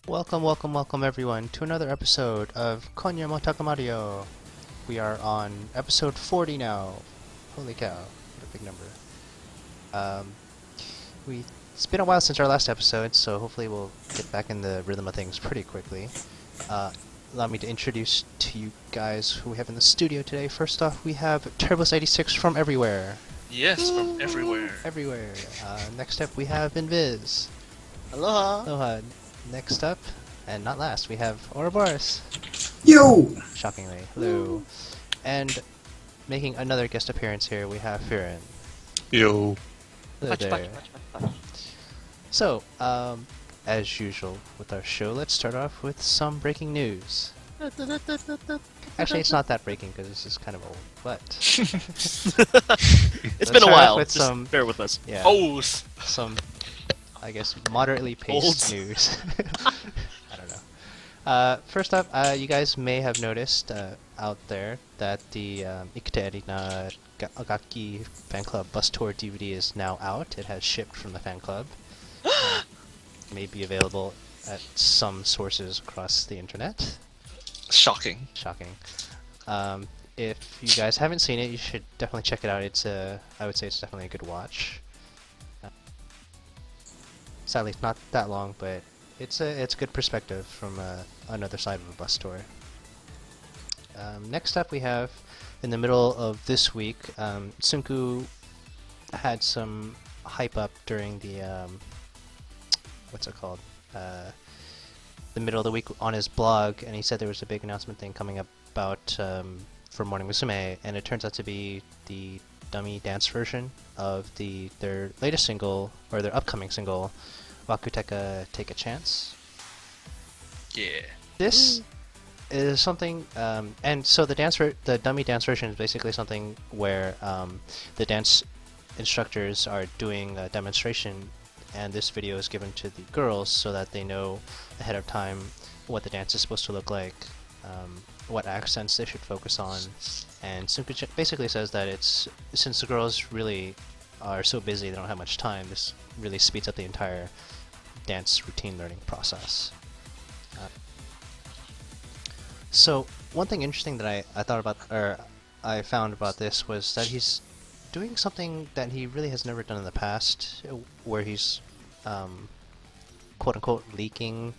Welcome everyone to another episode of Konya Mario. We are on episode 40 now. Holy cow, what a big number. It's been a while since our last episode, so hopefully we'll get back in the rhythm of things pretty quickly. Allow me to introduce to you guys who we have in the studio today. First off, we have Turbos86 from everywhere. Yes, from everywhere. Everywhere. Next up, we have Invis. Aloha. Aloha. Next up, and not last, we have Ouroboros. Yo! Shockingly. Hello. And making another guest appearance here, we have Firren. Yo. Hello there. So, as usual with our show, let's start off with some breaking news. Actually, it's not that breaking because this is kind of old, but It's been a while. With Just some, bear with us. yeah, some, I guess, moderately paced news. I don't know. First up, you guys may have noticed out there that the Ikuta Erina Agaki fan club bus tour DVD is now out. It has shipped from the fan club. May be available at some sources across the internet. Shocking. Shocking. If you guys haven't seen it, you should definitely check it out. I would say it's definitely a good watch. Sadly, it's not that long, but it's a good perspective from another side of a bus tour. Next up, we have in the middle of this week, Sunku had some hype up during the what's it called? The middle of the week on his blog, and he said there was a big announcement thing coming up about for Morning Musume, and it turns out to be the dummy dance version of their latest single, or their upcoming single, Wakuteka Take a Chance. Yeah. This is something, and so the dummy dance version is basically something where the dance instructors are doing a demonstration, and this video is given to the girls so that they know ahead of time what the dance is supposed to look like, what accents they should focus on, and Sunku basically says that since the girls really are so busy, they don't have much time, this really speeds up the entire dance routine learning process. So one thing interesting that I thought about, or I found about this, was that he's doing something that he really has never done in the past, where he's quote-unquote leaking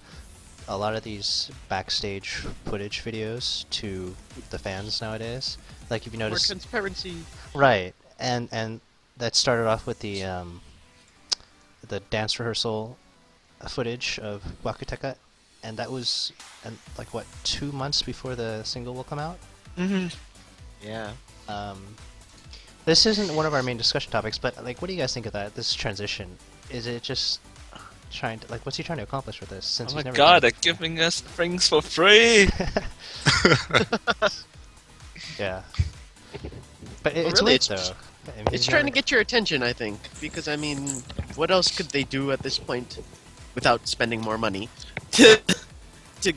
a lot of these backstage footage videos to the fans nowadays. Like, if you notice, More transparency. right? And that started off with the dance rehearsal footage of Wakuteka, and that was like what, 2 months before the single will come out. Mm-hmm. Yeah. This isn't one of our main discussion topics, but like, what do you guys think of that? This transition, is it just trying to, like, what's he trying to accomplish with this? Since Oh he's my never god, done they're it giving us things for free! before. Yeah, but it's really, weird though. I mean, It's he's trying to never- get your attention, I think, because I mean, what else could they do at this point without spending more money to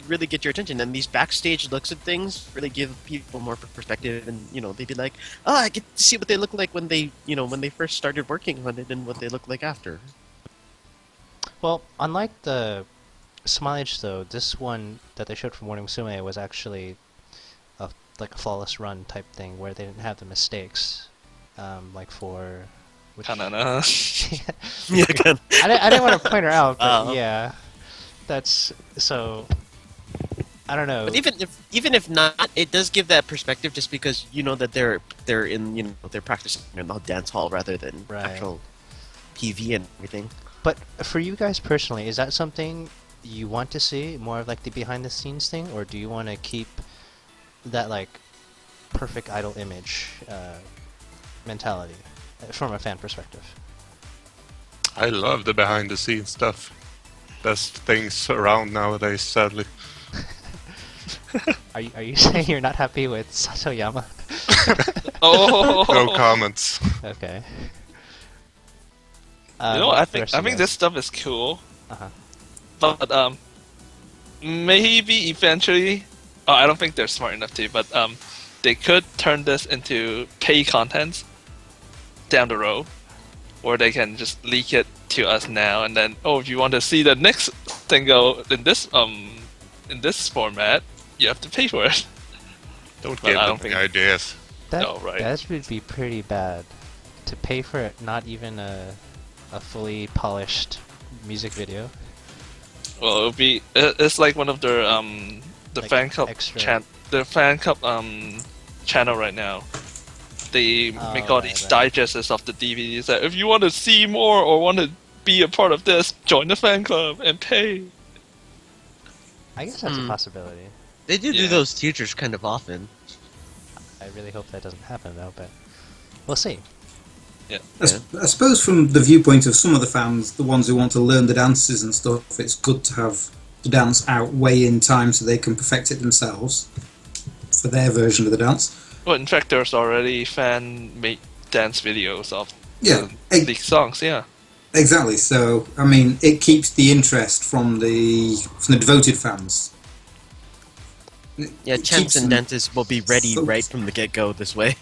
really get your attention? And these backstage looks at things really give people more perspective, and they'd be like, "Oh, I get to see what they look like when they first started working on it, and what they look like after." Well, unlike the Smileage though, this one that they showed from Morning Musume was actually like a flawless run type thing, where they didn't have the mistakes, like for... Kanana. Yeah, again. I didn't want to point her out, but Oh. yeah, that's so. I don't know. But even if not, it does give that perspective, just because that they're in they're practicing in the dance hall rather than Right. actual PV and everything. But for you guys personally, is that something you want to see, more of like the behind the scenes thing, or do you want to keep that like perfect idol image mentality from a fan perspective? I love the behind the scenes stuff. Best things around nowadays, sadly. Are you saying you're not happy with Satoyama? Oh! No comments. Okay. I the rest think of you this guys? stuff is cool, Uh-huh. but maybe eventually, I don't think they're smart enough to, but they could turn this into pay content down the road, or they can just leak it to us now, and then, oh, if you want to see the next Single in this format, you have to pay for it. Don't But give I them don't think- ideas. That, Oh, right. that would be pretty bad. To pay for it, not even a fully polished music video. Well, it'll be. It's like one of their the Like fan club extra. the fan club channel right now. They make all right, these right. digests of the DVDs that if you want to see more or want to be a part of this, join the fan club and pay. I guess that's a possibility. They do Yeah. those teachers kind of often. I really hope that doesn't happen though, but we'll see. I suppose from the viewpoint of some of the fans, the ones who want to learn the dances and stuff, it's good to have the dance out way in time so they can perfect it themselves for their version of the dance. Well, in fact, there's already fan-made dance videos of Yeah, these songs. Yeah. exactly. So, I mean, it keeps the interest from the devoted fans. Yeah, It champs keeps and them dentists will be ready focused. right from the get-go this way.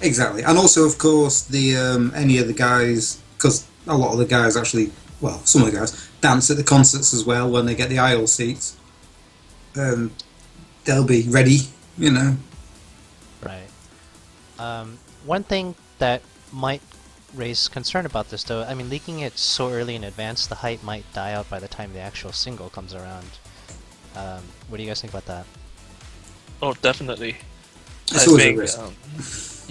Exactly, and also, of course, the any of the guys, because a lot of the guys actually, well, some of the guys dance at the concerts as well when they get the aisle seats. They'll be ready, you know. Right. One thing that might raise concern about this, though, I mean, leaking it so early in advance, the hype might die out by the time the actual single comes around. What do you guys think about that? Oh, definitely. It's I always a think, risk.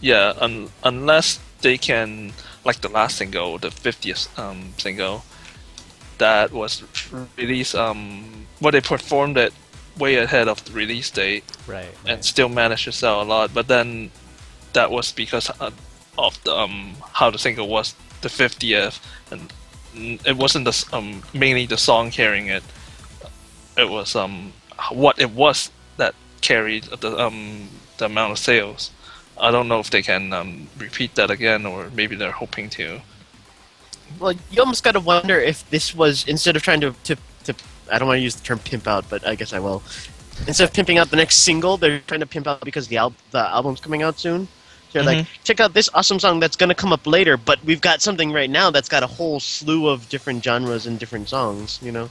yeah. Unless they can, like the last single, the 50th single, that was released. Well, they performed it way ahead of the release date, Right. and still managed to sell a lot. But then that was because of the how the single was the 50th, and it wasn't the mainly the song carrying it. It was what it was that carried the amount of sales. I don't know if they can repeat that again, or maybe they're hoping to. Well, you almost gotta wonder if this was, instead of trying to I don't want to use the term pimp out, but I guess I will. Instead of pimping out the next single, they're trying to pimp out because the album's coming out soon. So they're like, check out this awesome song that's gonna come up later, but we've got something right now that's got a whole slew of different genres and different songs, you know?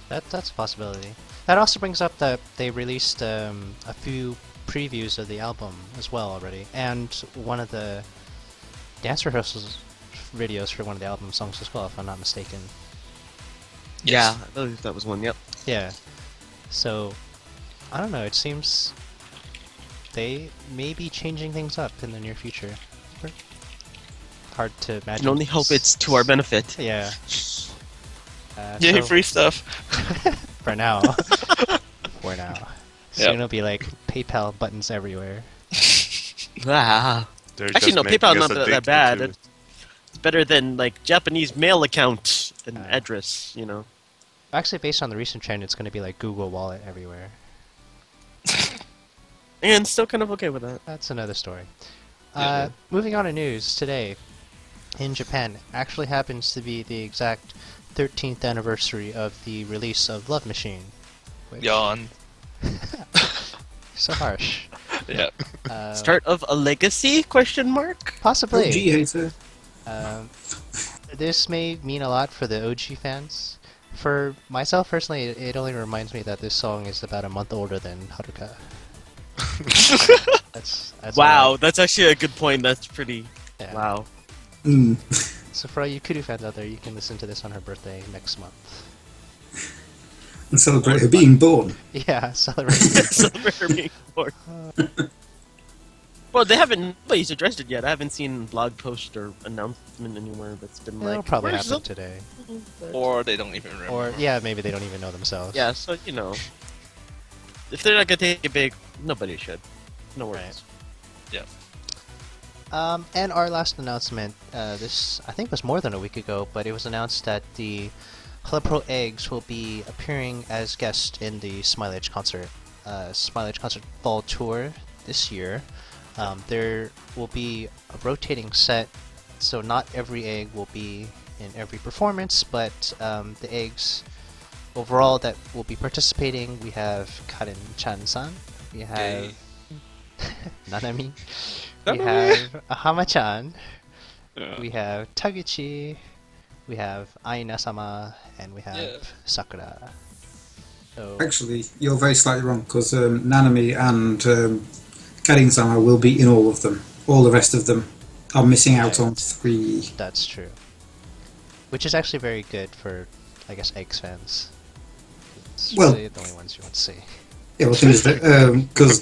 That's a possibility. That also brings up that they released a few previews of the album as well already, and one of the dance rehearsals videos for one of the album songs as well, if I'm not mistaken. Yes. Yeah, I believe that was one, yep. Yeah. So, I don't know, it seems they may be changing things up in the near future. Hard to I imagine. can only hope it's to our benefit. Yeah. Yay, So, free stuff. for now. For now. Yep. Soon it'll be like PayPal buttons everywhere. Ah. They're Actually, just no, making PayPal us not that addicted bad. to it. It's better than, like, Japanese mail account and address, you know? Actually, based on the recent trend, it's going to be like Google Wallet everywhere. And still kind of okay with that. That's another story. Yeah. Moving on to news today, in Japan, actually happens to be the exact 13th anniversary of the release of Love Machine. Which, Yawn. so harsh. Yeah. Start of a legacy? Question mark. Possibly. OG hater. This may mean a lot for the OG fans. For myself personally, it only reminds me that this song is about a month older than Haruka. That's Wow, all. that's actually a good point. That's pretty. Yeah. Wow. Mm. So for all you Kudu fans out there, you can listen to this on her birthday next month. And celebrate her being born. Yeah, celebrate. Celebrate her being born. Well, they haven't. Nobody's addressed it yet. I haven't seen blog post or announcement anywhere that's been It'll like. probably "Where's happen the-" today. Or they don't even remember. Or, yeah, maybe they don't even know themselves. Yeah, so you know, if they're not gonna take it big, nobody should. No worries. And our last announcement, this I think was more than a week ago, but it was announced that the Pro Eggs will be appearing as guests in the Smileage concert fall tour this year. There will be a rotating set, so not every egg will be in every performance, but the eggs overall that will be participating, we have Karen Chan-san, we have Nanami, we have Ahama-chan, Yeah. we have Taguchi, we have Aina-sama, and we have Yeah. Sakura. So, Actually, you're very slightly wrong because Nanami and Karin-sama will be in all of them. All the rest of them are missing out on Right. 3. that's true. Which is actually very good for, I guess, Eggs fans. It's Well- really the only ones you want to see. Yeah, well, the thing is that because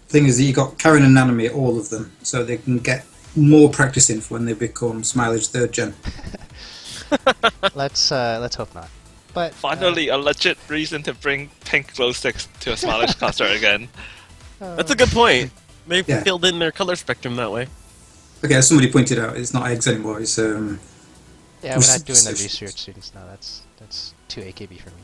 thing is that you got Karin and Nanami, all of them, so they can get more practice in for when they become Smileage 3rd gen. Let's hope not. But Finally, a legit reason to bring pink glow sticks to a Smileage concert again. That's a good point. They Yeah. filled in their color spectrum that way. Okay, as somebody pointed out, it's not eggs anymore. It's yeah, we're not doing the Decisions. research students now. That's too AKB for me.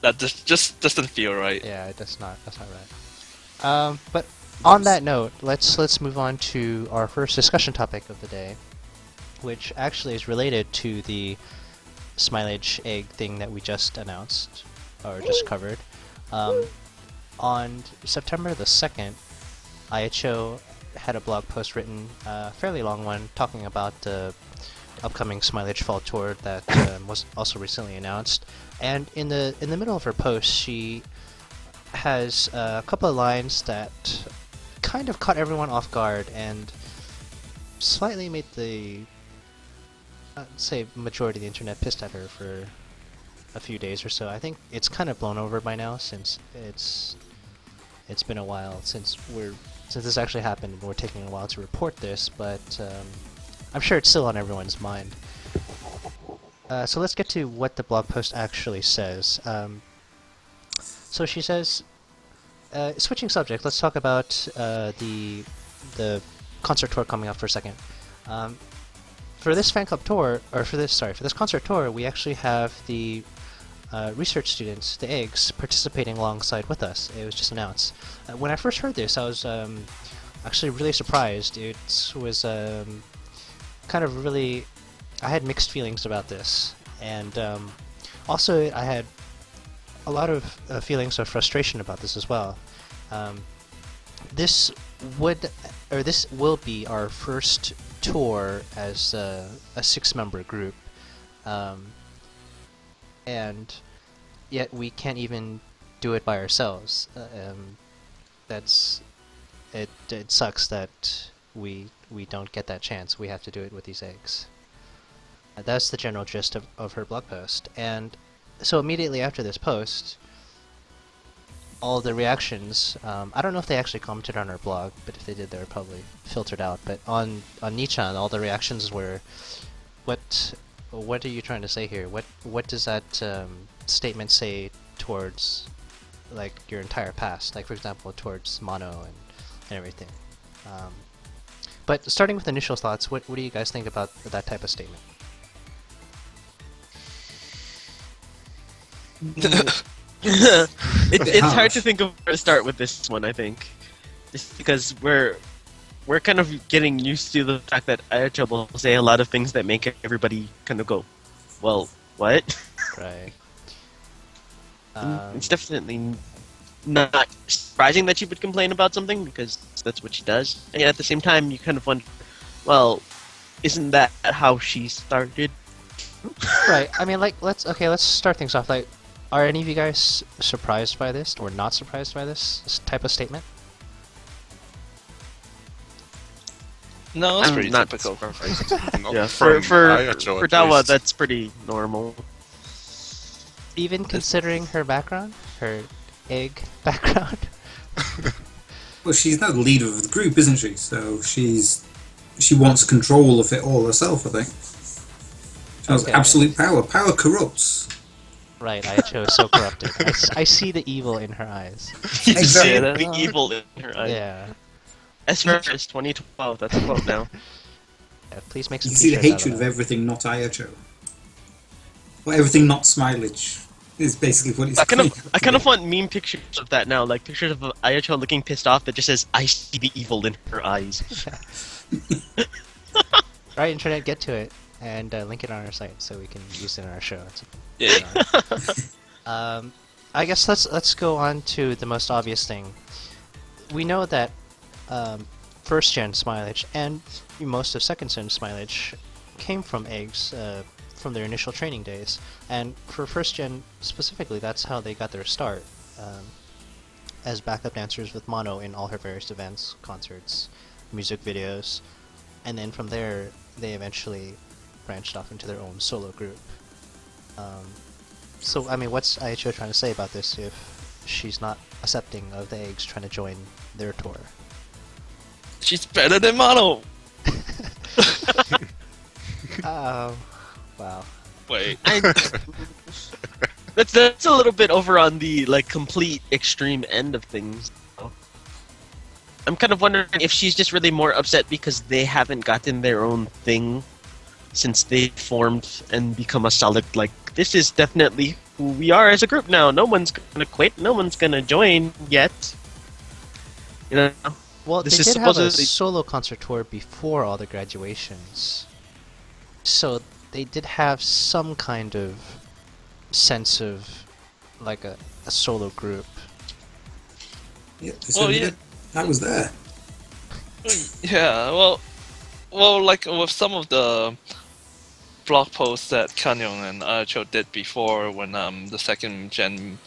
That just doesn't feel right. Yeah, that's not right. But on that note, let's move on to our first discussion topic of the day, which actually is related to the Smileage egg thing that we just announced or just covered. On September the 2nd, IHO had a blog post written, a fairly long one, talking about the upcoming Smileage Fall Tour that was also recently announced. And in the middle of her post, she has a couple of lines that kind of caught everyone off guard and slightly made the, I'd say, majority of the internet pissed at her for a few days or so. I think it's kind of blown over by now since it's been a while since this actually happened, and we're taking a while to report this, but I'm sure it's still on everyone's mind. So let's get to what the blog post actually says. So she says, switching subject, let's talk about the concert tour coming up for a second. For this fan club tour, or for this concert tour, we actually have the research students, the eggs, participating alongside with us. It was just announced. When I first heard this, I was actually really surprised. It was kind of really... I had mixed feelings about this, and also I had a lot of feelings of frustration about this as well. This will be our first tour as a 6-member group, and yet we can't even do it by ourselves. It sucks that we don't get that chance. We have to do it with these eggs. That's the general gist of her blog post. And so immediately after this post, all the reactions, I don't know if they actually commented on her blog, but if they did, they were probably filtered out. But on Nichan, all the reactions were, what are you trying to say here? What does that statement say towards, like, your entire past? Like, for example, towards Mono and everything. But starting with initial thoughts, what do you guys think about that type of statement? It's hard to think of where to start with this one, I think. Just because we're kind of getting used to the fact that IHO will say a lot of things that make everybody kind of go, well, what? Right. It's definitely not surprising that she would complain about something, because that's what she does. And yet at the same time, you kind of wonder, well, isn't that how she started? Right. I mean, like, let's start things off. Like, are any of you guys surprised by this, or not surprised by this type of statement? No, it's I'm pretty not typical. surprised. Not Yeah, from for IHO, at Dawa, least. that's pretty normal. Even considering her background, her egg background. Well, she's now the leader of the group, isn't she? So she wants control of it all herself, I think. She has Okay. absolute power. Power corrupts. Right. IHO is so corrupted. I see the evil in her eyes. Exactly. that? The evil in her eyes. Yeah. As far as 2012, that's a quote now. Yeah, please make You some. can see the t-shirts out hatred of that. everything not IHO. Or everything not Smileage is basically what it's I kind coming of want meme pictures of that now, like pictures of IHO looking pissed off that just says, "I see the evil in her eyes." Right, internet, get to it and link it on our site so we can use it in our show. Yeah. I guess let's go on to the most obvious thing. We know that first gen Smileage and most of second gen Smileage came from eggs from their initial training days. And for first gen specifically, that's how they got their start as backup dancers with Mono in all her various events, concerts, music videos, and then from there they eventually branched off into their own solo group. So, I mean, what's IHO trying to say about this if she's not accepting of the eggs trying to join their tour? She's better than Mono! Wow. Wait. That's a little bit over on the like complete extreme end of things. I'm kind of wondering if she's just really more upset because they haven't gotten their own thing since they formed and become a solid, like, this is definitely who we are as a group now. No one's gonna quit. No one's gonna join yet. You know? Well, This they is did have a supposedly- solo concert tour before all the graduations. So they did have some kind of sense of like a solo group. Yeah, they Well, certainly yeah. did. I was there. Yeah, well, like with some of the blog posts that Kanyeong and Acho did before when the second gen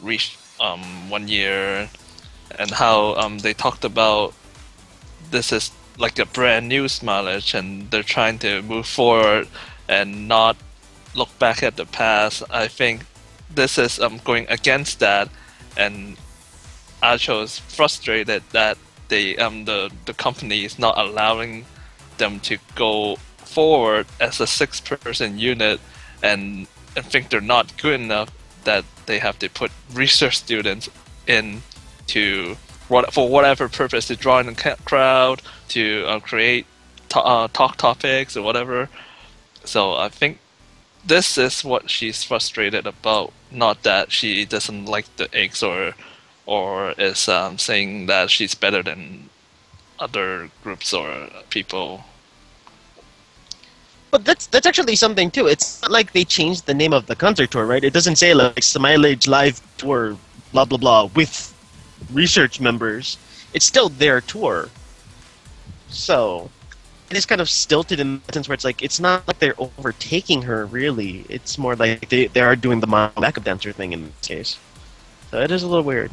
reached 1 year, and how they talked about this is like a brand new Smileage and they're trying to move forward and not look back at the past. I think this is going against that, and Acho is frustrated that they the company is not allowing them to go forward as a 6-person unit, and think they're not good enough that they have to put research students in to for whatever purpose, to draw in the crowd, to create talk topics or whatever. So I think this is what she's frustrated about, not that she doesn't like the eggs or is saying that she's better than other groups or people. But that's actually something too. It's not like they changed the name of the concert tour, right? It doesn't say like Smileage Live Tour, blah blah blah, with research members. It's still their tour. So it is kind of stilted in the sense where it's like it's not like they're overtaking her really. It's more like they are doing the backup dancer thing in this case. So it is a little weird.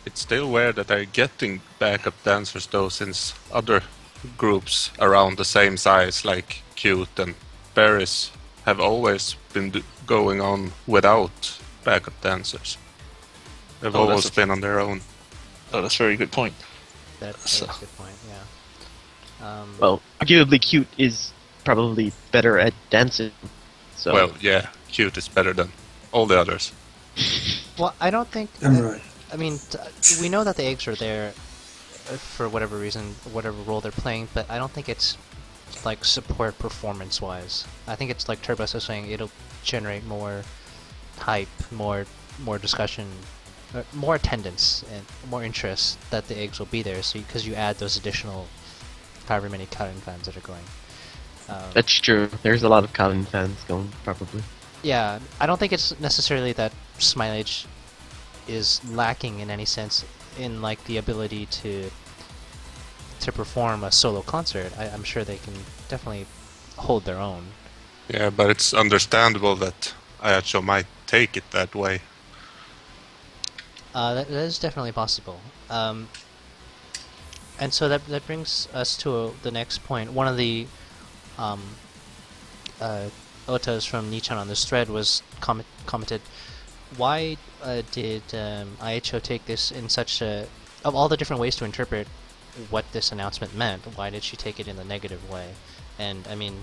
It's still weird that they're getting backup dancers though, since other groups around the same size, like C-ute and Paris, have always been going on without backup dancers. They've Oh, always that's been on their own. Oh, that's a very good point. That's So- a good point, yeah. Well, arguably C-ute is probably better at dancing. So Well, yeah, C-ute is better than all the others. Well, I don't think... I'm right. I mean, we know that the eggs are there for whatever reason, whatever role they're playing, but I don't think it's like support performance-wise. I think it's like Turbo was saying, it'll generate more hype, more discussion, more attendance, and more interest that the eggs will be there. So because you add those additional, however many Karen fans that are going. that's true. There's a lot of Calvin fans going, probably. Yeah, I don't think it's necessarily that Smileage is lacking in any sense in like the ability to perform a solo concert. I'm sure they can definitely hold their own. Yeah, but it's understandable that Ayacho might take it that way. That is definitely possible. And so that brings us to the next point. One of the otas from Nichan on this thread was commented, why did IHO take this in such a... Of all the different ways to interpret what this announcement meant, why did she take it in the negative way? And, I mean,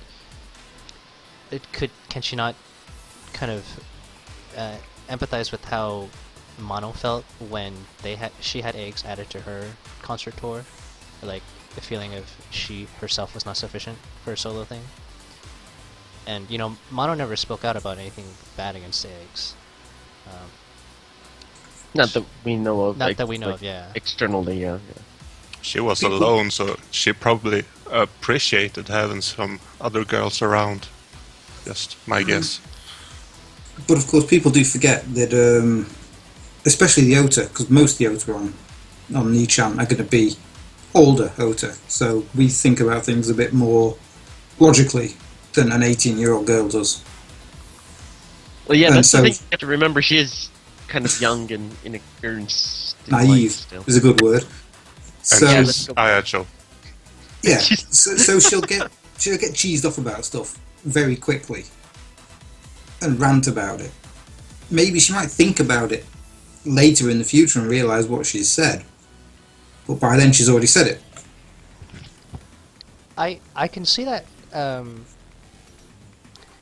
can she not kind of empathize with how Mono felt when she had eggs added to her concert tour? Or, like, the feeling of she herself was not sufficient for a solo thing? And, you know, Mono never spoke out about anything bad against the eggs. Not that we know of. Not like- that we know like of, yeah. Externally, yeah. She was alone, so she probably appreciated having some other girls around. Just my guess. But of course, people do forget that, especially the Ota, because most of the Ota on Nichan are going to be older Ota, so we think about things a bit more logically than an 18-year-old girl does. Well, yeah, And that's so- the thing you have to remember. She is kind of young and inexperienced. in life Naive still. is a good word. And So Yeah, yeah, let's go. Ayacho. so she'll get cheesed off about stuff very quickly and rant about it. Maybe she might think about it later in the future and realise what she's said, but by then she's already said it. I can see that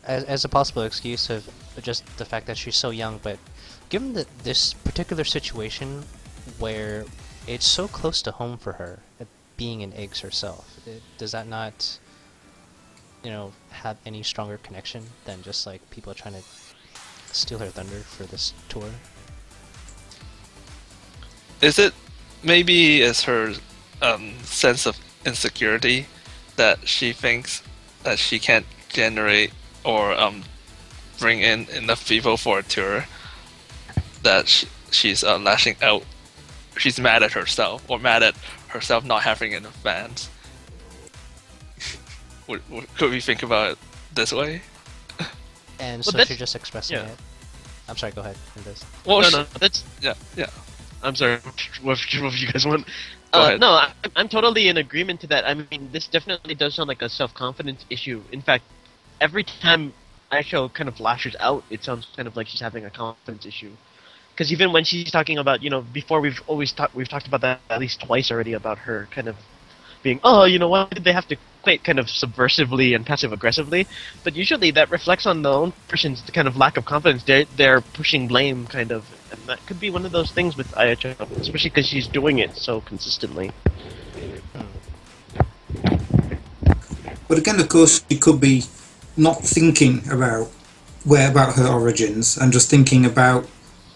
as a possible excuse of just the fact that she's so young, but given that this particular situation where it's so close to home for her, being in eggs herself, does that not, have any stronger connection than just like people trying to steal her thunder for this tour? Is it maybe it's her sense of insecurity that she thinks that she can't generate or bring in enough people for a tour, that she's lashing out? She's mad at herself, or mad at herself not having enough fans. Could we think about it this way? And Well, so that's- she's just expressing yeah. it. I'm sorry, go ahead. Indus. Well, No, that's. yeah. I'm sorry. What you guys want? Go ahead. No, I'm totally in agreement to that. I mean, this definitely does sound like a self-confidence issue. In fact, every time Aisho kind of lashes out, it sounds kind of like she's having a confidence issue. Because even when she's talking about, before we've talked about that at least twice already, about her kind of being, why did they have to quit kind of subversively and passive-aggressively? But usually that reflects on the own person's kind of lack of confidence. They're pushing blame, kind of. And that could be one of those things with Ayacho, especially because she's doing it so consistently. But again, of course, she could be not thinking about her origins and just thinking about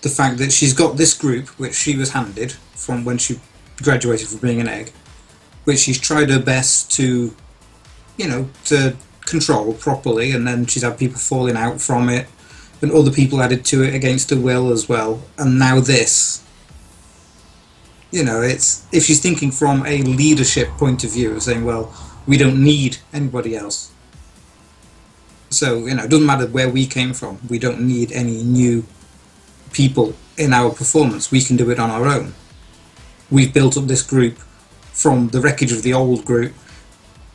the fact that she's got this group, which she was handed from when she graduated from being an egg, which she's tried her best to, to control properly, and then she's had people falling out from it, and other people added to it against her will as well, and now this. It's, if she's thinking from a leadership point of view, saying, well, we don't need anybody else. So, it doesn't matter where we came from, we don't need any new people in our performance, we can do it on our own. We've built up this group from the wreckage of the old group,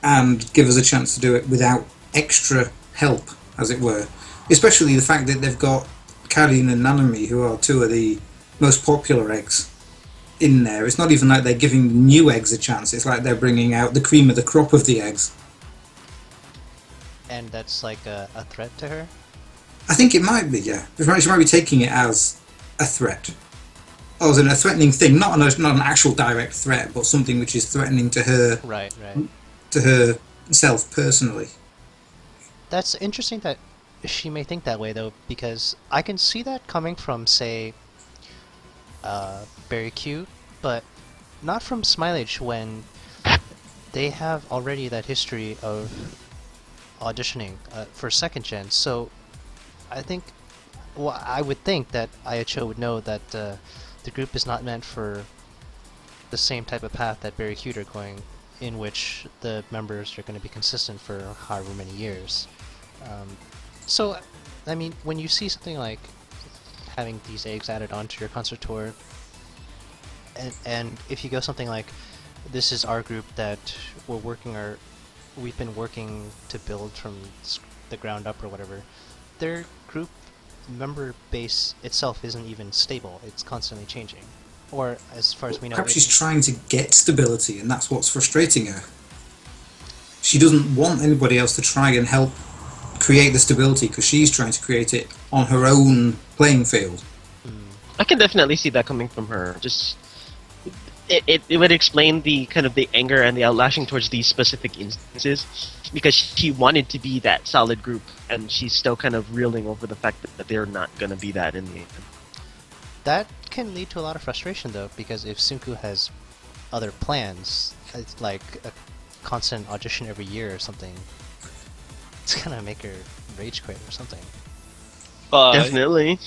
and give us a chance to do it without extra help, as it were. Especially the fact that they've got Karin and Nanami, who are two of the most popular eggs in there. It's not even like they're giving new eggs a chance, it's like they're bringing out the cream of the crop of the eggs. And that's like a threat to her? I think it might be, yeah. She might be taking it as a threat. Or as a threatening thing, not an actual direct threat, but something which is threatening to her, Right. to herself personally. That's interesting that she may think that way, though, because I can see that coming from, say, Very Cute, but not from Smileage, when they have already that history of auditioning for second gen. So I would think that Ayacho would know that the group is not meant for the same type of path that Very Cute are going, in which the members are going to be consistent for however many years. So, I mean, when you see something like having these eggs added onto your concert tour, and if you go something like, this is our group that we've been working to build from the ground up or whatever, their group member base itself isn't even stable, it's constantly changing. Or, as far as we know... Perhaps she's trying to get stability, and that's what's frustrating her. She doesn't want anybody else to try and help create the stability, because she's trying to create it on her own playing field. I can definitely see that coming from her. Just it would explain the kind of the anger and the outlashing towards these specific instances, because she wanted to be that solid group, and she's still kind of reeling over the fact that they're not going to be that in the end. That can lead to a lot of frustration, though, because if Sunku has other plans, like a constant audition every year or something, it's gonna make her rage quit or something. Definitely.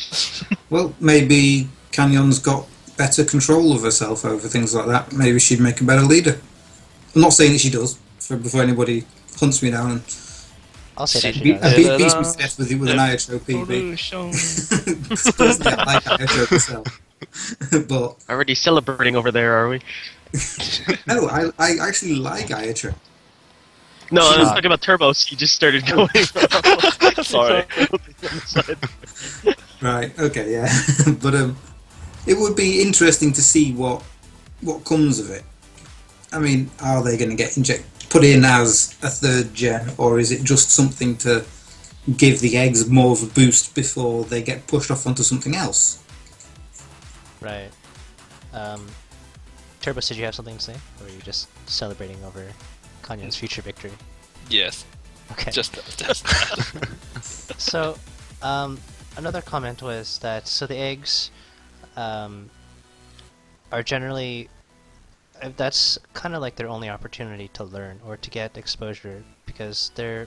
Well, maybe Canyon's got better control of herself over things like that. Maybe she'd make a better leader. I'm not saying that she does, before anybody hunts me down and I'll say that she beats does. me to death with an IHO PB. Personally, I like IHO myself. But Already celebrating over there, are we? no, I actually like IHO. No, I was talking about turbos. He just started going. Sorry. Right. Okay. Yeah. But it would be interesting to see what comes of it. I mean, are they going to get put in as a third gen, or is it just something to give the eggs more of a boost before they get pushed off onto something else? Right. Turbos, did you have something to say? Or are you just celebrating over Konya's future victory? Yes. Okay. Just that. So, another comment was that the eggs are generally that's kind of like their only opportunity to learn or to get exposure, because they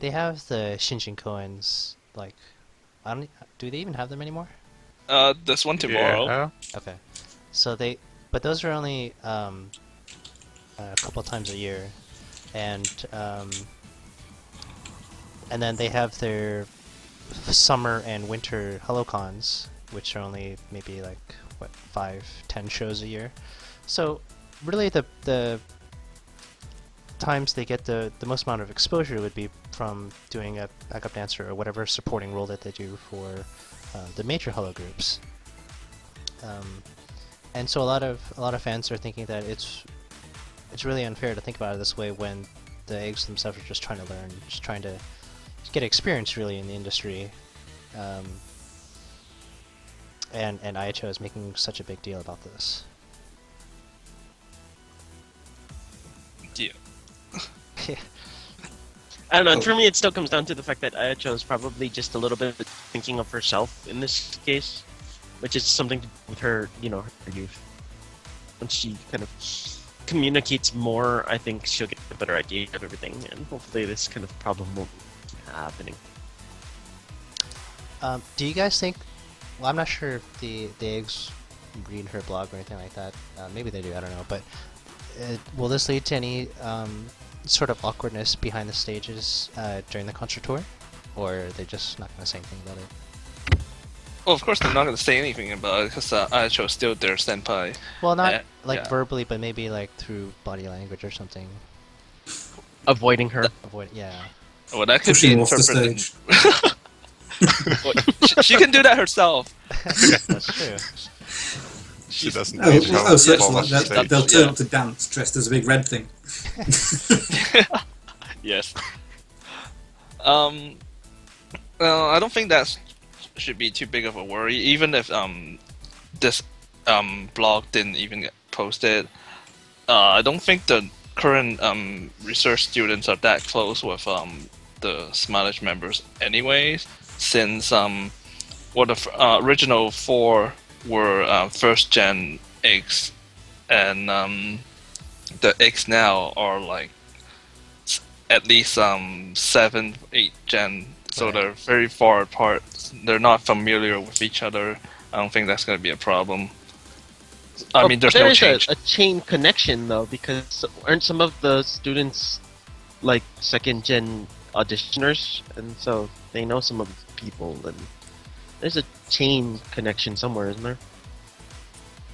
have the Shinjin Koens, like, do they even have them anymore? There's one tomorrow. Yeah. Okay, so but those are only a couple times a year, and then they have their summer and winter HoloCons, which are only maybe like 5-10 shows a year. So really the times they get the most amount of exposure would be from doing a backup dancer or whatever supporting role that they do for the major holo groups. And so a lot of fans are thinking that it's really unfair to think about it this way when the eggs themselves are just trying to learn, just trying to get experience really in the industry. And IHO is making such a big deal about this. Yeah. Yeah. I don't know. For me, it still comes down to the fact that IHO is probably just a little bit thinking of herself in this case, which is something to do with her, her youth. Once she kind of communicates more, I think she'll get a better idea of everything, and hopefully this kind of problem won't keep happening. Do you guys think? Well, I'm not sure if the eggs read her blog or anything like that. Maybe they do. I don't know. But will this lead to any sort of awkwardness behind the stages during the concert tour, or are they just not going to say anything about it? Well, of course they're not going to say anything about it because IHO is still their senpai. Well, not yeah. verbally, but maybe like through body language or something. Avoiding her. Yeah. Well, that could Pushing be off the interpreted. stage. Well, she can do that herself. That's true. She doesn't. Oh, need help so fall off the stage. they'll turn up to dance dressed as a big red thing. Yes. Well, I don't think that should be too big of a worry, even if this blog didn't even get posted. I don't think the current research students are that close with the Smileage members anyways, since the original 4 were first gen eggs, and the eggs now are like at least 7, 8 gen, so Right. they're very far apart. They're not familiar with each other. I don't think that's going to be a problem. I mean, there's no change. A chain connection though, because aren't some of the students like second gen auditioners, and so they know some of the people, and there's a chain connection somewhere, isn't there?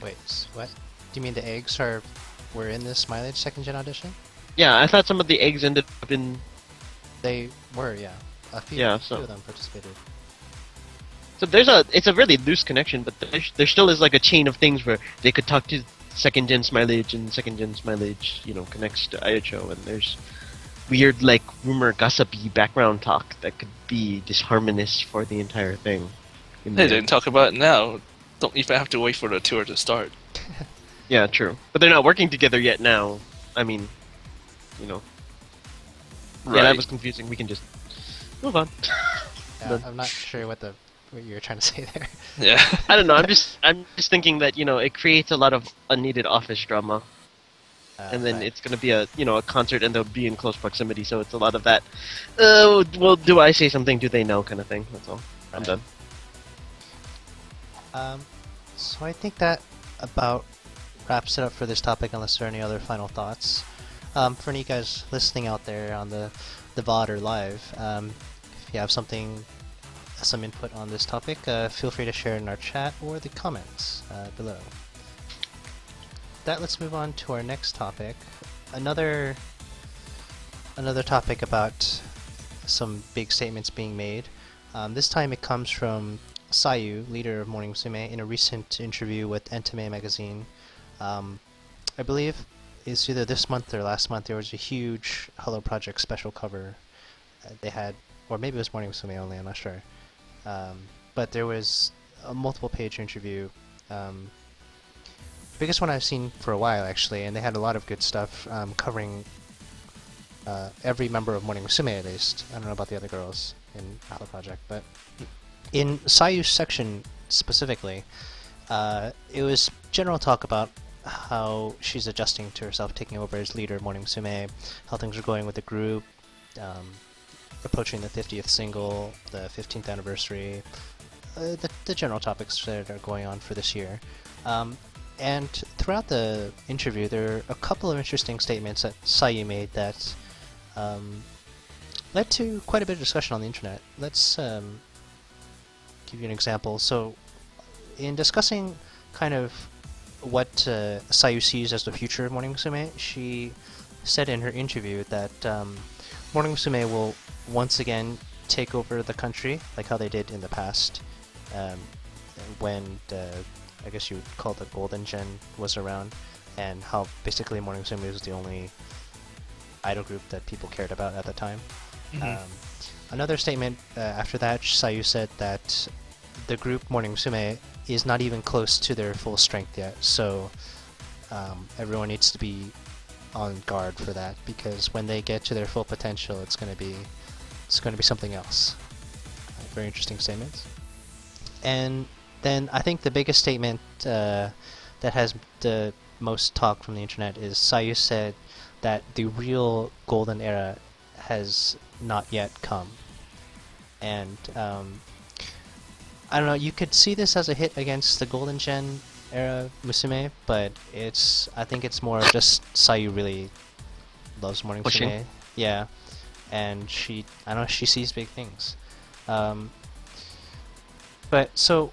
Wait, what? Do you mean the eggs were in this Smileage second gen audition? Yeah, I thought some of the eggs ended up in. They were, yeah. A few of them participated. So it's a really loose connection, but there still is like a chain of things where they could talk to second gen Smileage, and second gen Smileage, connects to IHO, and there's weird like rumor gossipy background talk that could be disharmonious for the entire thing. They didn't talk about it now. Don't even have to wait for the tour to start. Yeah, true. But they're not working together yet now. I mean, Right. Yeah, that was confusing. We can just move on. Yeah, I'm not sure what you're trying to say there. Yeah. I don't know. I'm just thinking that it creates a lot of unneeded office drama, and then Right. it's going to be a concert, and they'll be in close proximity. So it's a lot of that. Well, do I say something? Do they know? Kind of thing. That's all. I'm Right. done. So I think that about wraps it up for this topic, unless there are any other final thoughts. For any guys listening out there on the VOD or live, if you have some input on this topic, feel free to share in our chat or the comments below. Let's move on to our next topic. Another topic about some big statements being made. This time it comes from Sayu, leader of Morning Musume, in a recent interview with Entame magazine. I believe it's either this month or last month. There was a huge Hello Project special cover they had, or maybe it was Morning Musume only. I'm not sure. But there was a multiple-page interview. Biggest one I've seen for a while, actually, and they had a lot of good stuff covering every member of Morning Musume, at least. I don't know about the other girls in Hello Project, but in Sayu's section specifically, it was general talk about how she's adjusting to herself taking over as leader of Morning Musume, how things are going with the group, approaching the 50th single, the 15th anniversary, the general topics that are going on for this year. And throughout the interview, there are a couple of interesting statements that Sayu made that led to quite a bit of discussion on the internet. Let's give you an example. So, in discussing kind of what Sayu sees as the future of Morning Musume, she said in her interview that Morning Musume will once again take over the country, like how they did in the past, when I guess you would call the Golden Gen was around, and how basically Morning Musume was the only idol group that people cared about at the time. Another statement after that, Sayu said that the group Morning Musume is not even close to their full strength yet, so everyone needs to be on guard for that, because when they get to their full potential, it's going to be something else. Very interesting statements. And then I think the biggest statement that has the most talk from the internet is Sayu said that the real golden era has not yet come. And I don't know, you could see this as a hit against the Golden Gen era Musume, but I think it's more of just Sayu really loves Morning Musume. Yeah. And she sees big things. But so,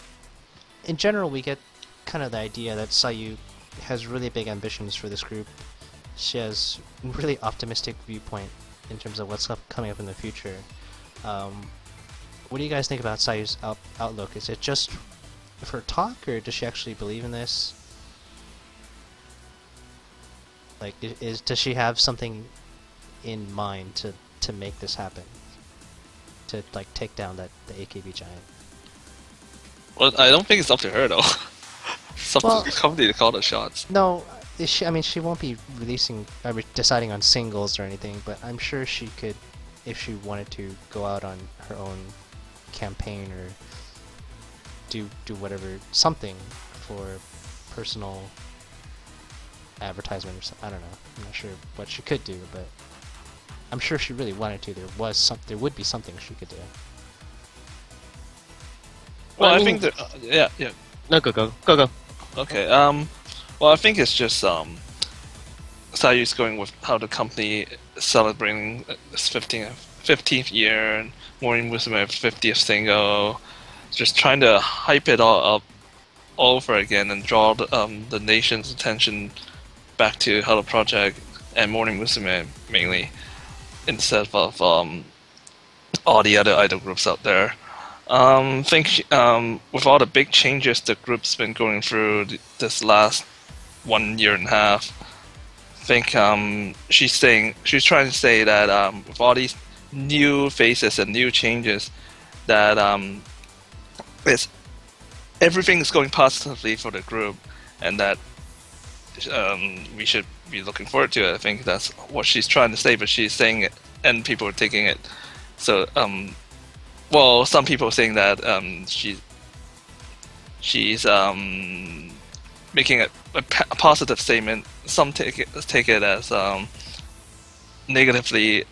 in general, we get kind of the idea that Sayu has really big ambitions for this group. She has a really optimistic viewpoint in terms of what's coming up in the future. What do you guys think about Sayu's outlook? Is it just for talk, or does she actually believe in this? Like, does she have something in mind to make this happen? To like take down the AKB giant? Well, I don't think it's up to her though. It's up to the company to call the shots. No, she won't be deciding on singles or anything, but I'm sure she could, if she wanted to, go out on her own campaign or do whatever, something for personal advertisement or something. I don't know. I'm not sure what she could do, but I'm sure if she really wanted to, there would be something she could do. Well, I think that yeah. No, go. Okay. Well, I think it's just Sayu's going with how the company is celebrating its 15th year and Morning Musume 50th single, just trying to hype it all up all over again and draw the nation's attention back to Hello Project and Morning Musume mainly, instead of all the other idol groups out there. I think with all the big changes the group's been going through this last 1 year and a half, I think she's trying to say that with all these new faces and new changes, that everything is going positively for the group, and that we should be looking forward to it. I think that's what she's trying to say, but she's saying it, and people are taking it. So, well, some people are saying that she's making a positive statement. Some take it as negatively,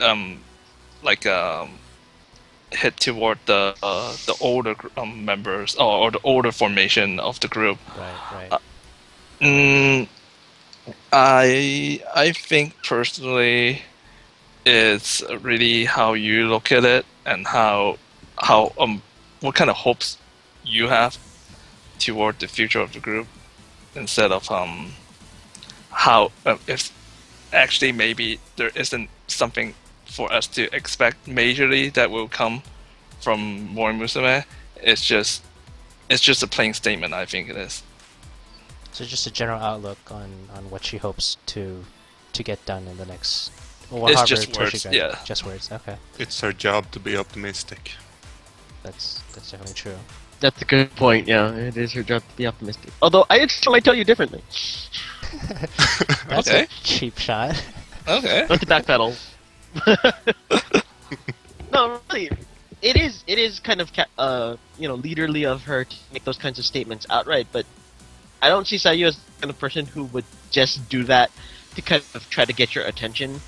like hit toward the older members or the older formation of the group. Right. I think personally, it's really how you look at it and how what kind of hopes you have toward the future of the group, instead of how if actually maybe there isn't something for us to expect majorly that will come from Morning Musume. It's just a plain statement. I think it is. So just a general outlook on what she hopes to get done in the next. Or It's however just Toshi words, got- yeah. Just words. Okay, It's her job to be optimistic. that's definitely true. That's a good point. Yeah, it is her job to be optimistic. Although I might tell you differently. That's Okay. a cheap shot. Okay. Not to backpedal. No, really, it is kind of leaderly of her to make those kinds of statements outright. But I don't see Sayu as the kind of person who would just do that to kind of try to get your attention.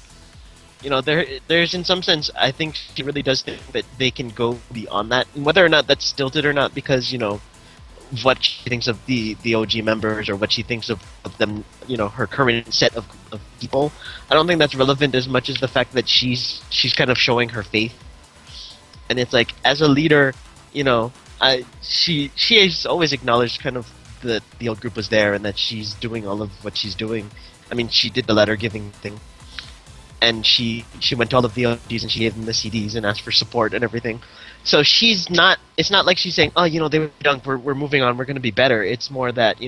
You know, there's in some sense, I think she really does think that they can go beyond that, and whether or not that's stilted or not, because what she thinks of the OG members or what she thinks of them, her current set of people. I don't think that's relevant as much as the fact that she's kind of showing her faith. And it's like, as a leader, she has always acknowledged kind of that the old group was there and that she's doing all of what she's doing. I mean, she did the letter giving thing. And she went to all of the OGs and she gave them the CDs and asked for support and everything. So it's not like she's saying, oh, they were young, we're moving on, we're going to be better. It's more that,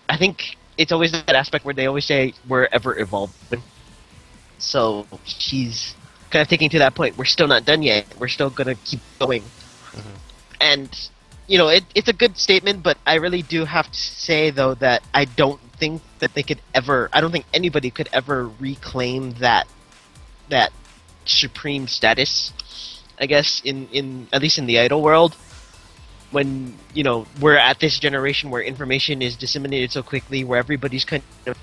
I think it's always that aspect where they always say we're ever evolving. So she's kind of taking to that point, we're still not done yet, we're still going to keep going. Mm-hmm. And, it's a good statement, but I really do have to say, though, that I don't think that they could ever, I don't think anybody could ever reclaim that supreme status, I guess, in at least in the idol world, when, we're at this generation where information is disseminated so quickly, where everybody's kind of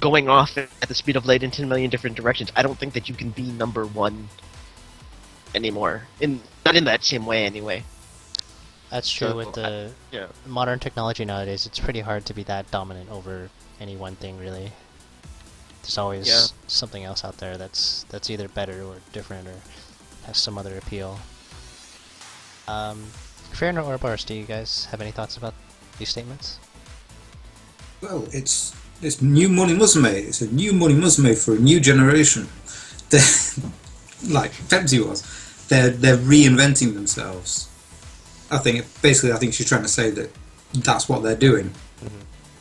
going off at the speed of light in 10 million different directions. I don't think that you can be number one anymore. Not in that same way, anyway. That's true. So, With the modern technology nowadays, it's pretty hard to be that dominant over any one thing, really. There's always something else out there that's either better or different or has some other appeal. Firren or Boris, do you guys have any thoughts about these statements? Well, it's new Morning Musume. It's a new Morning Musume for a new generation. Like Pepsi was. They're reinventing themselves. I think she's trying to say that that's what they're doing.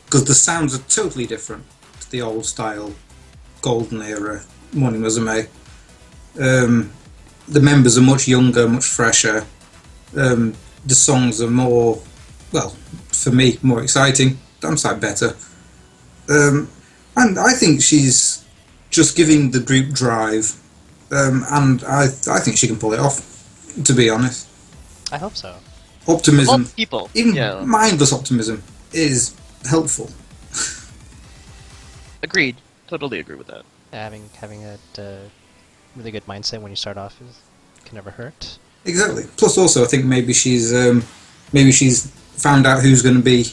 Because the sounds are totally different to the old style, golden era Morning Musume. The members are much younger, much fresher. The songs are more, well, for me, more exciting. Damn sight better. And I think she's just giving the group drive. And I think she can pull it off, to be honest. I hope so. Optimism, People, even mindless optimism, is helpful. Agreed. Totally agree with that. Yeah, having a really good mindset when you start off can never hurt. Exactly. Plus, also, I think maybe she's found out who's going to be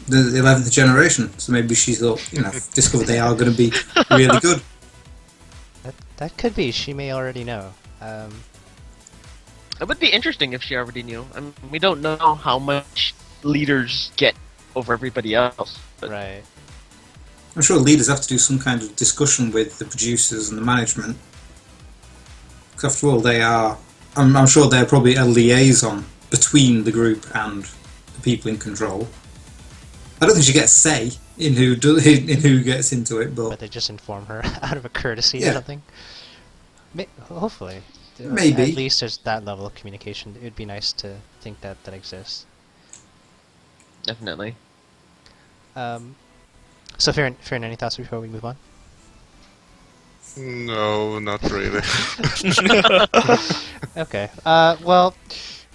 the 11th generation. So maybe she's discovered they are going to be really good. That could be. She may already know. It would be interesting if she already knew. I mean, we don't know how much leaders get over everybody else. But Right. I'm sure leaders have to do some kind of discussion with the producers and the management. Because after all, they are. I'm sure they're probably a liaison between the group and the people in control. I don't think she gets a say in who gets into it, But but they just inform her out of a courtesy Yeah. or something. Hopefully. Maybe. At least there's that level of communication. It would be nice to think that exists. definitely. So, Firren, any thoughts before we move on? No, not really. Okay. Well,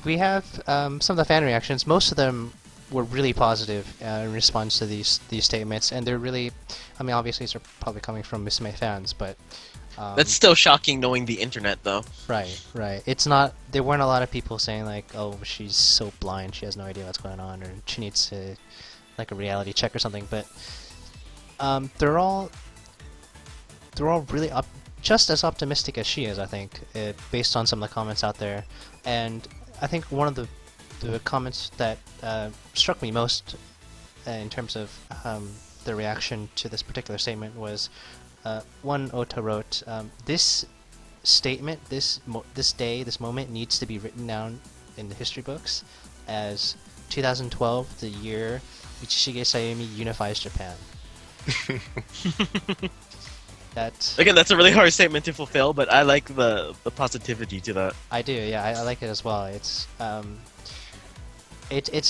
we have some of the fan reactions. Most of them were really positive in response to these statements, and they're really, I mean, obviously these are probably coming from Musume fans, but That's still shocking knowing the internet, though. right. It's not. There weren't a lot of people saying like, "Oh, she's so blind, she has no idea what's going on," or "She needs to like a reality check or something." But They're all really just as optimistic as she is, I think, based on some of the comments out there. And I think one of the comments that struck me most in terms of the reaction to this particular statement was one Ota wrote, "This statement, this moment needs to be written down in the history books as 2012, the year Michishige Sayumi unifies Japan." Again, that's a really hard statement to fulfill, but I like the positivity to that. I do, yeah, I like it as well. It's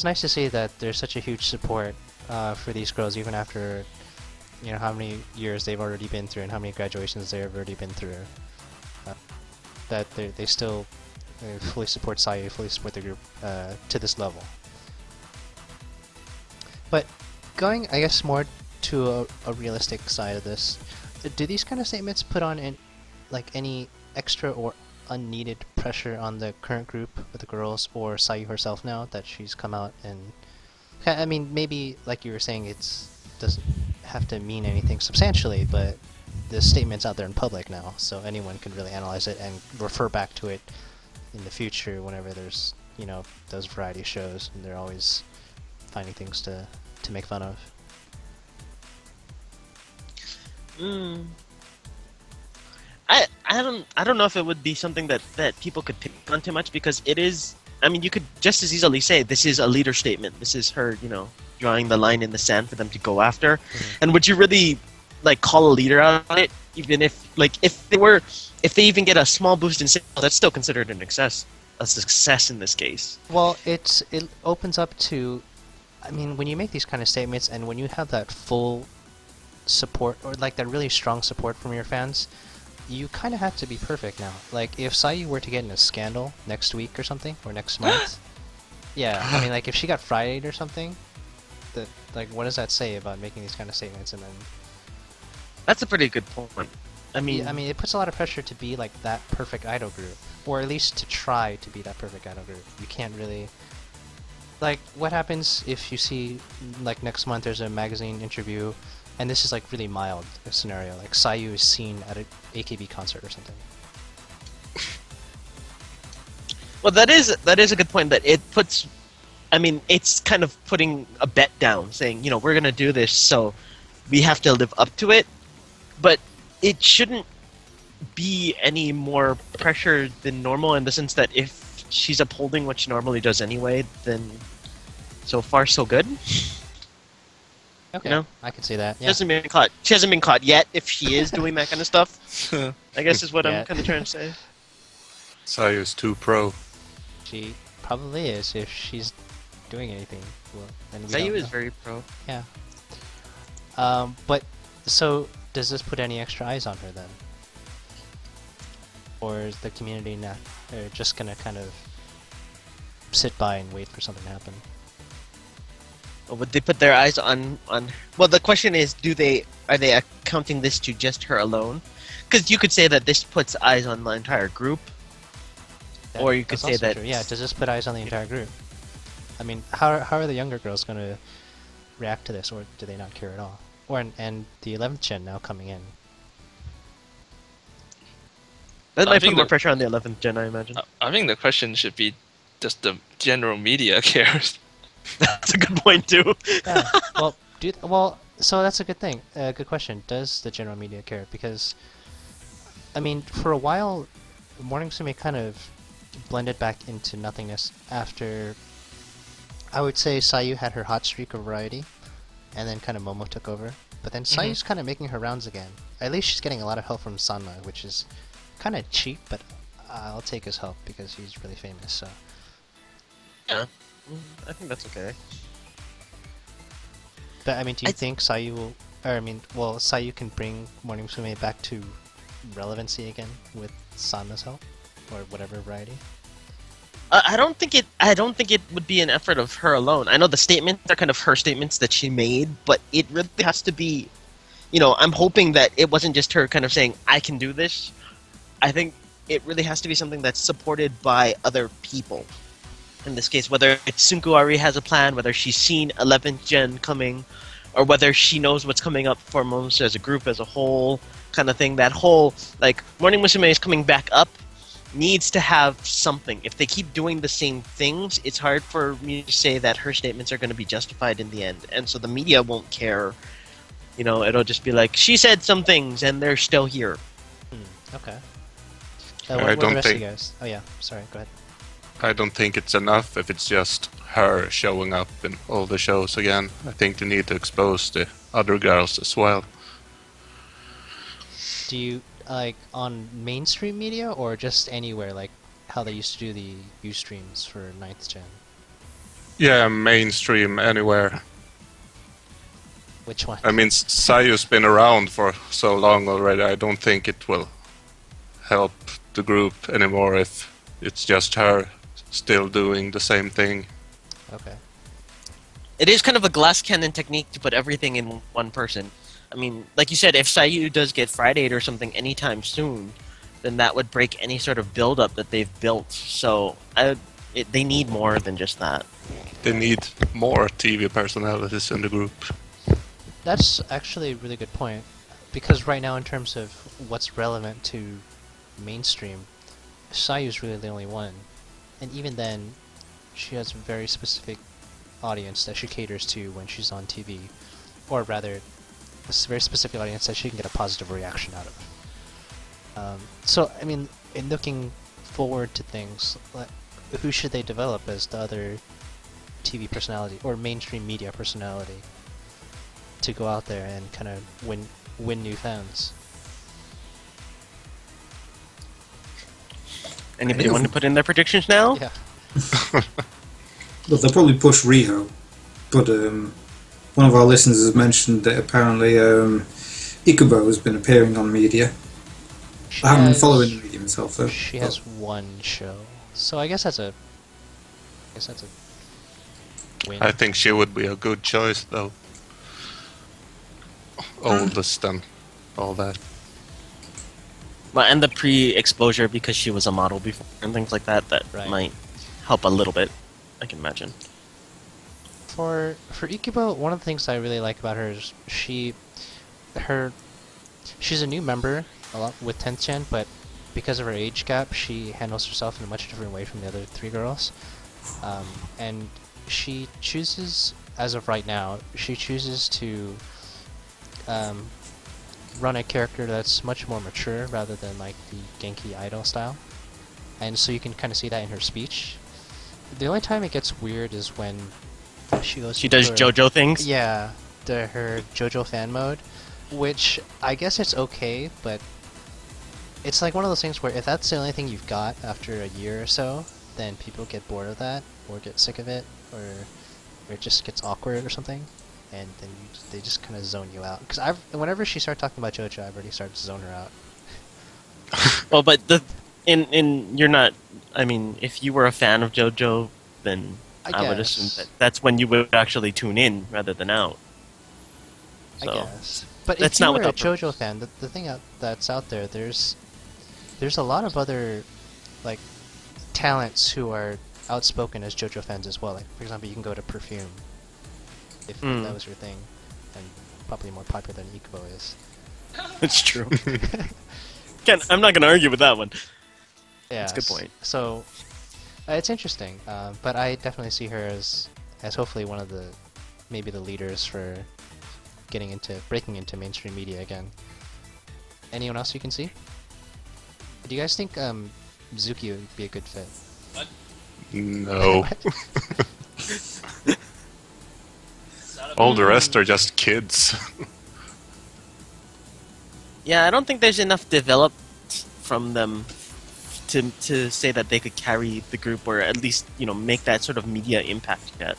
nice to see that there's such a huge support for these girls, even after how many years they've already been through and how many graduations they've already been through. That they still fully support Sayu, fully support the group to this level. But going, I guess, more to a realistic side of this, do these kind of statements put on any extra or unneeded pressure on the current group with the girls or Sayu herself now that she's come out and... I mean, maybe, like you were saying, it doesn't have to mean anything substantially, but the statement's out there in public now, so anyone can really analyze it and refer back to it in the future whenever there's, those variety shows, and they're always finding things to make fun of. I don't know if it would be something that people could pick on too much, because it is. I mean, you could just as easily say this is a leader statement. This is her, drawing the line in the sand for them to go after. Mm-hmm. And would you really call a leader out on it, even if they even get a small boost in sales, that's still considered a success in this case. Well, it opens up to, I mean, when you make these kind of statements and when you have that full support or that really strong support from your fans, you kind of have to be perfect now. If Sayu were to get in a scandal next week or something, or next month, yeah, I mean, if she got Friday or something, what does that say about making these kind of statements? And then that's a pretty good point. I mean, it puts a lot of pressure to be that perfect idol group, or at least to try to be that perfect idol group. You can't really, what happens if you see next month there's a magazine interview, and this is really mild scenario, Sayu is seen at an AKB concert or something. Well, that is a good point. That it puts, I mean, it's kind of putting a bet down, saying we're gonna do this, so we have to live up to it. But it shouldn't be any more pressure than normal, in the sense that if she's upholding what she normally does anyway, then so far so good. Okay, I can see that. Yeah. She hasn't been caught yet. If she is doing that kind of stuff, I guess is what I'm kind of trying to say. Sayu's too pro. She probably is if she's doing anything. Well, then we Sayu don't is know. very pro. Yeah. But so does this put any extra eyes on her then, or is the community not just gonna kind of sit by and wait for something to happen? Would they put their eyes on? Well, the question is, are they accounting this to just her alone? Because you could say that this puts eyes on the entire group, or you could say that. True. Yeah, does this put eyes on the entire group? I mean, how are the younger girls going to react to this, or do they not care at all? And the 11th gen now coming in. That might put more pressure on the 11th gen, I imagine. I think the question should be, does the general media care? That's a good point too. Yeah. So that's a good thing. Good question. Does the general media care? Because, I mean, for a while, Morning Musume kind of blended back into nothingness after, I would say, Sayu had her hot streak of variety, and then kind of Momo took over. But then Sayu's kind of making her rounds again. At least she's getting a lot of help from Sanma, which is kind of cheap, but I'll take his help because he's really famous. So. Yeah. I think that's okay. But I mean, do you think Sayu will, Sayu can bring Morning Musume back to relevancy again with Sanma's help, or whatever variety? I don't think it would be an effort of her alone. I know the statements are kind of her statements that she made, but it really has to be, I'm hoping that it wasn't just her kind of saying, I can do this. I think it really has to be something that's supported by other people. In this case, whether it's Sunku already has a plan, whether she's seen 11th gen coming, or whether she knows what's coming up for Momosu as a group, as a whole, kind of thing. That whole, like, Morning Musume is coming back up needs to have something. If they keep doing the same things, it's hard for me to say that her statements are going to be justified in the end. And so the media won't care. You know, it'll just be like, she said some things and they're still here. Okay. I What are the don't rest of think- you guys? Oh yeah, sorry, go ahead. I don't think it's enough if it's just her showing up in all the shows again. I think they need to expose the other girls as well. Do you, like, on mainstream media or just anywhere, like how they used to do the Ustreams for 9th Gen? Yeah, mainstream anywhere. Which one? I mean, Sayu's been around for so long already. I don't think it will help the group anymore if it's just her still doing the same thing. Okay. It is kind of a glass cannon technique to put everything in one person. I mean, like you said, if Sayu does get Fridayed or something anytime soon, then that would break any sort of build-up that they've built. So they need more than just that. They need more TV personalities in the group. That's actually a really good point, because right now in terms of what's relevant to mainstream, Sayu's really the only one. And even then, she has a very specific audience that she caters to when she's on TV. Or rather, a very specific audience that she can get a positive reaction out of. So, I mean, in looking forward to things, like, who should they develop as the other TV personality, or mainstream media personality, to go out there and kind of win new fans? Anybody want to put in their predictions now? Yeah. Well, they'll probably push Riho, but one of our listeners has mentioned that apparently Ikubo has been appearing on media. I haven't been following the media myself, though. She has one show, so I guess that's a win. I think she would be a good choice, though. Oldest and all that. Well, and the pre-exposure because she was a model before and things like that, Right. might help a little bit, I can imagine. For Ikubo, one of the things I really like about her is she's a new member a lot with 10th Gen, but because of her age gap, she handles herself in a much different way from the other three girls. And she chooses, as of right now, she chooses to run a character that's much more mature rather than like the Genki idol style. And so you can kind of see that in her speech. The only time it gets weird is when she goes. She does JoJo things? Yeah, her JoJo fan mode, which I guess it's okay, but it's like one of those things where if that's the only thing you've got after a year or so, then people get bored of that, or get sick of it, or it just gets awkward or something, and then they just kind of zone you out. Because whenever she started talking about JoJo, I've already started to zone her out. Well, but you're not. I mean, if you were a fan of JoJo, then I would assume that's when you would actually tune in rather than out. So, I guess. But that's if you not were what a JoJo fan, the thing that's out there, there's a lot of other like talents who are outspoken as JoJo fans as well. Like, for example, you can go to Perfume, if that was your thing, and probably more popular than Ikubo is. It's true. I'm not going to argue with that one. Yeah, that's a good point. So it's interesting, but I definitely see her as hopefully one of maybe the leaders for breaking into mainstream media again. Anyone else you can see? Do you guys think Mizuki would be a good fit? No. All the rest are just kids. Yeah, I don't think there's enough developed from them to say that they could carry the group, or at least, make that sort of media impact yet.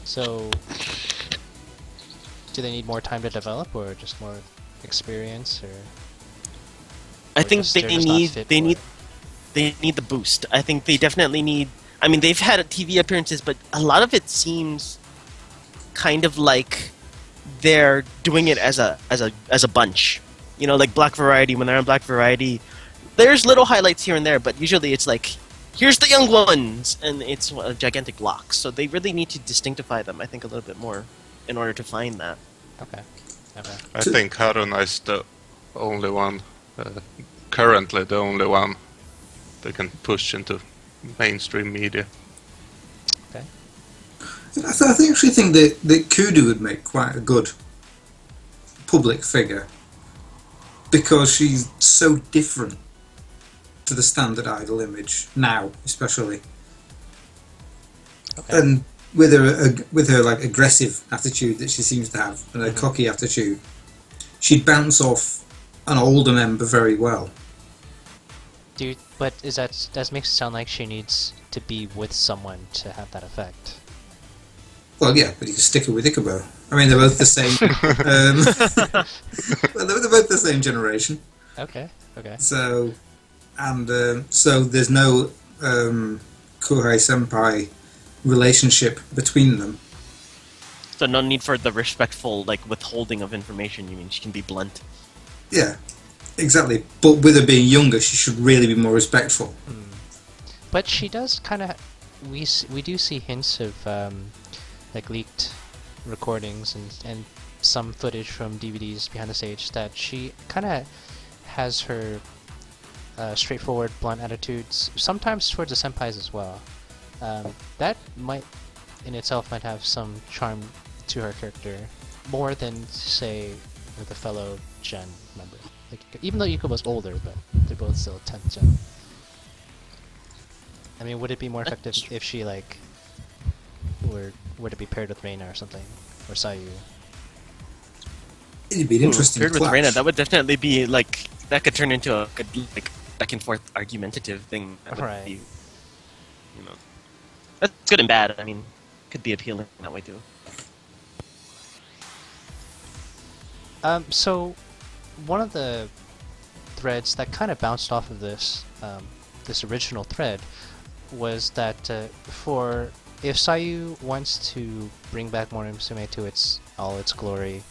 So, do they need more time to develop, or just more experience, or? I think they're just not fit for it? they need the boost. I think they definitely need. I mean, they've had TV appearances, but a lot of it seems kind of like they're doing it as a bunch. Like Black Variety. When they're on Black Variety, there's little highlights here and there, but usually it's like, here's the young ones, and it's a gigantic block. So they really need to distinctify them, I think, a little bit more. in order to find that. Okay. Okay. I think Haruna is the only one, currently the only one they can push into mainstream media. Okay. I actually think that Kudu would make quite a good public figure because she's so different to the standard idol image now, especially. Okay. And with her like aggressive attitude that she seems to have and her cocky attitude, she'd bounce off an older member very well. But that makes it sound like she needs to be with someone to have that effect. Well, yeah, but you can stick her with Ikubo. I mean, they're both the same. Well, they're both the same generation. Okay. Okay. So, and so there's no Kuhei Senpai relationship between them. So no need for the respectful like withholding of information. You mean she can be blunt? Yeah, exactly. But with her being younger, she should really be more respectful. But she does kind of. We do see hints of like leaked recordings and some footage from DVDs behind the stage that she kind of has her straightforward, blunt attitudes. Sometimes towards the senpais as well. That might, in itself, might have some charm to her character, more than say with a fellow Gen member. Like, even though Yuko was older, but they're both still 10th Gen. I mean, would it be more effective if she like were to be paired with Reina or something, or Sayu? It'd be an interesting Paired with clash. Reina, that would definitely be like that could turn into a good like back and forth argumentative thing. That would Right. be, you know, that's good and bad. I mean, could be appealing that way too. So one of the threads that kind of bounced off of this this original thread was that if Sayu wants to bring back Morning Musume to all its glory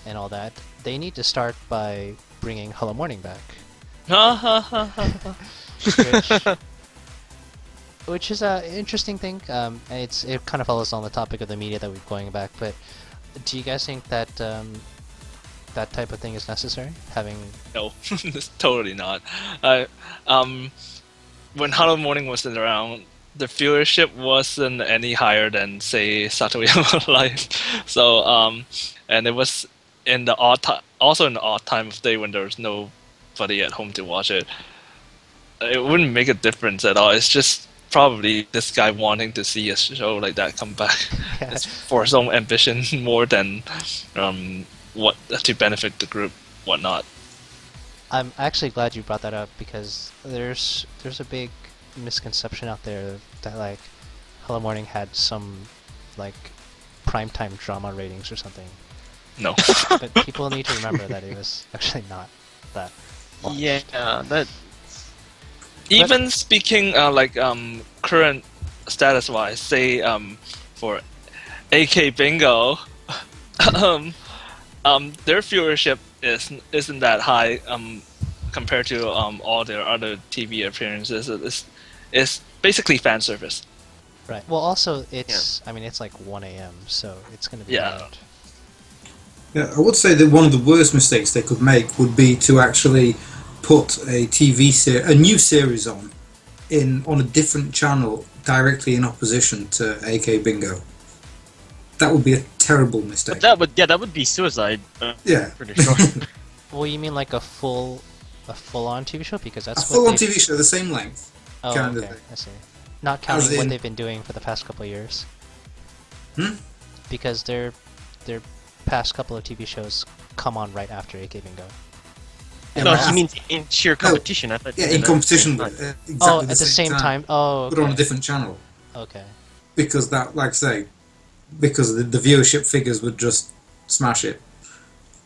and all that, they need to start by bringing Hello Morning back. Which is an interesting thing. It kind of follows on the topic of the media that we're going back. But do you guys think that that type of thing is necessary? Having No, it's totally not. When Hello Morning wasn't around, the viewership wasn't any higher than, say, Satoyama Life. So, and it was in the also in the odd time of day when there was nobody at home to watch it. It wouldn't make a difference at all. It's just probably this guy wanting to see a show like that come back. Yeah. It's for his own ambition more than what to benefit the group, whatnot. I'm actually glad you brought that up because there's a big misconception out there that like Hello Morning had some like primetime drama ratings or something. No. But people need to remember that it was actually not that watched. Yeah, that Even speaking current status wise, say for AK Bingo, their viewership isn't that high compared to all their other TV appearances. It's basically fan service. Right. Well, also it's I mean it's like 1 a.m. so it's going to be loud. Yeah, I would say that one of the worst mistakes they could make would be to actually put a a new series on a different channel directly in opposition to AK Bingo. That would be a terrible mistake. that would be suicide. Yeah. Pretty sure. Well, you mean like a full-on TV show because A that's full-on what they... TV show, the same length. Oh, kind of okay, thing. I see. Not counting what in- they've been doing for the past couple of years. Hmm? Because their past couple of TV shows come on right after AK Bingo. Yeah, No, right. he means in sheer competition. I thought Yeah, you in meant competition at the with same time. exactly at the same time. Oh, okay. but on a different channel. Okay. Because that, like I say, because the viewership figures would just smash it.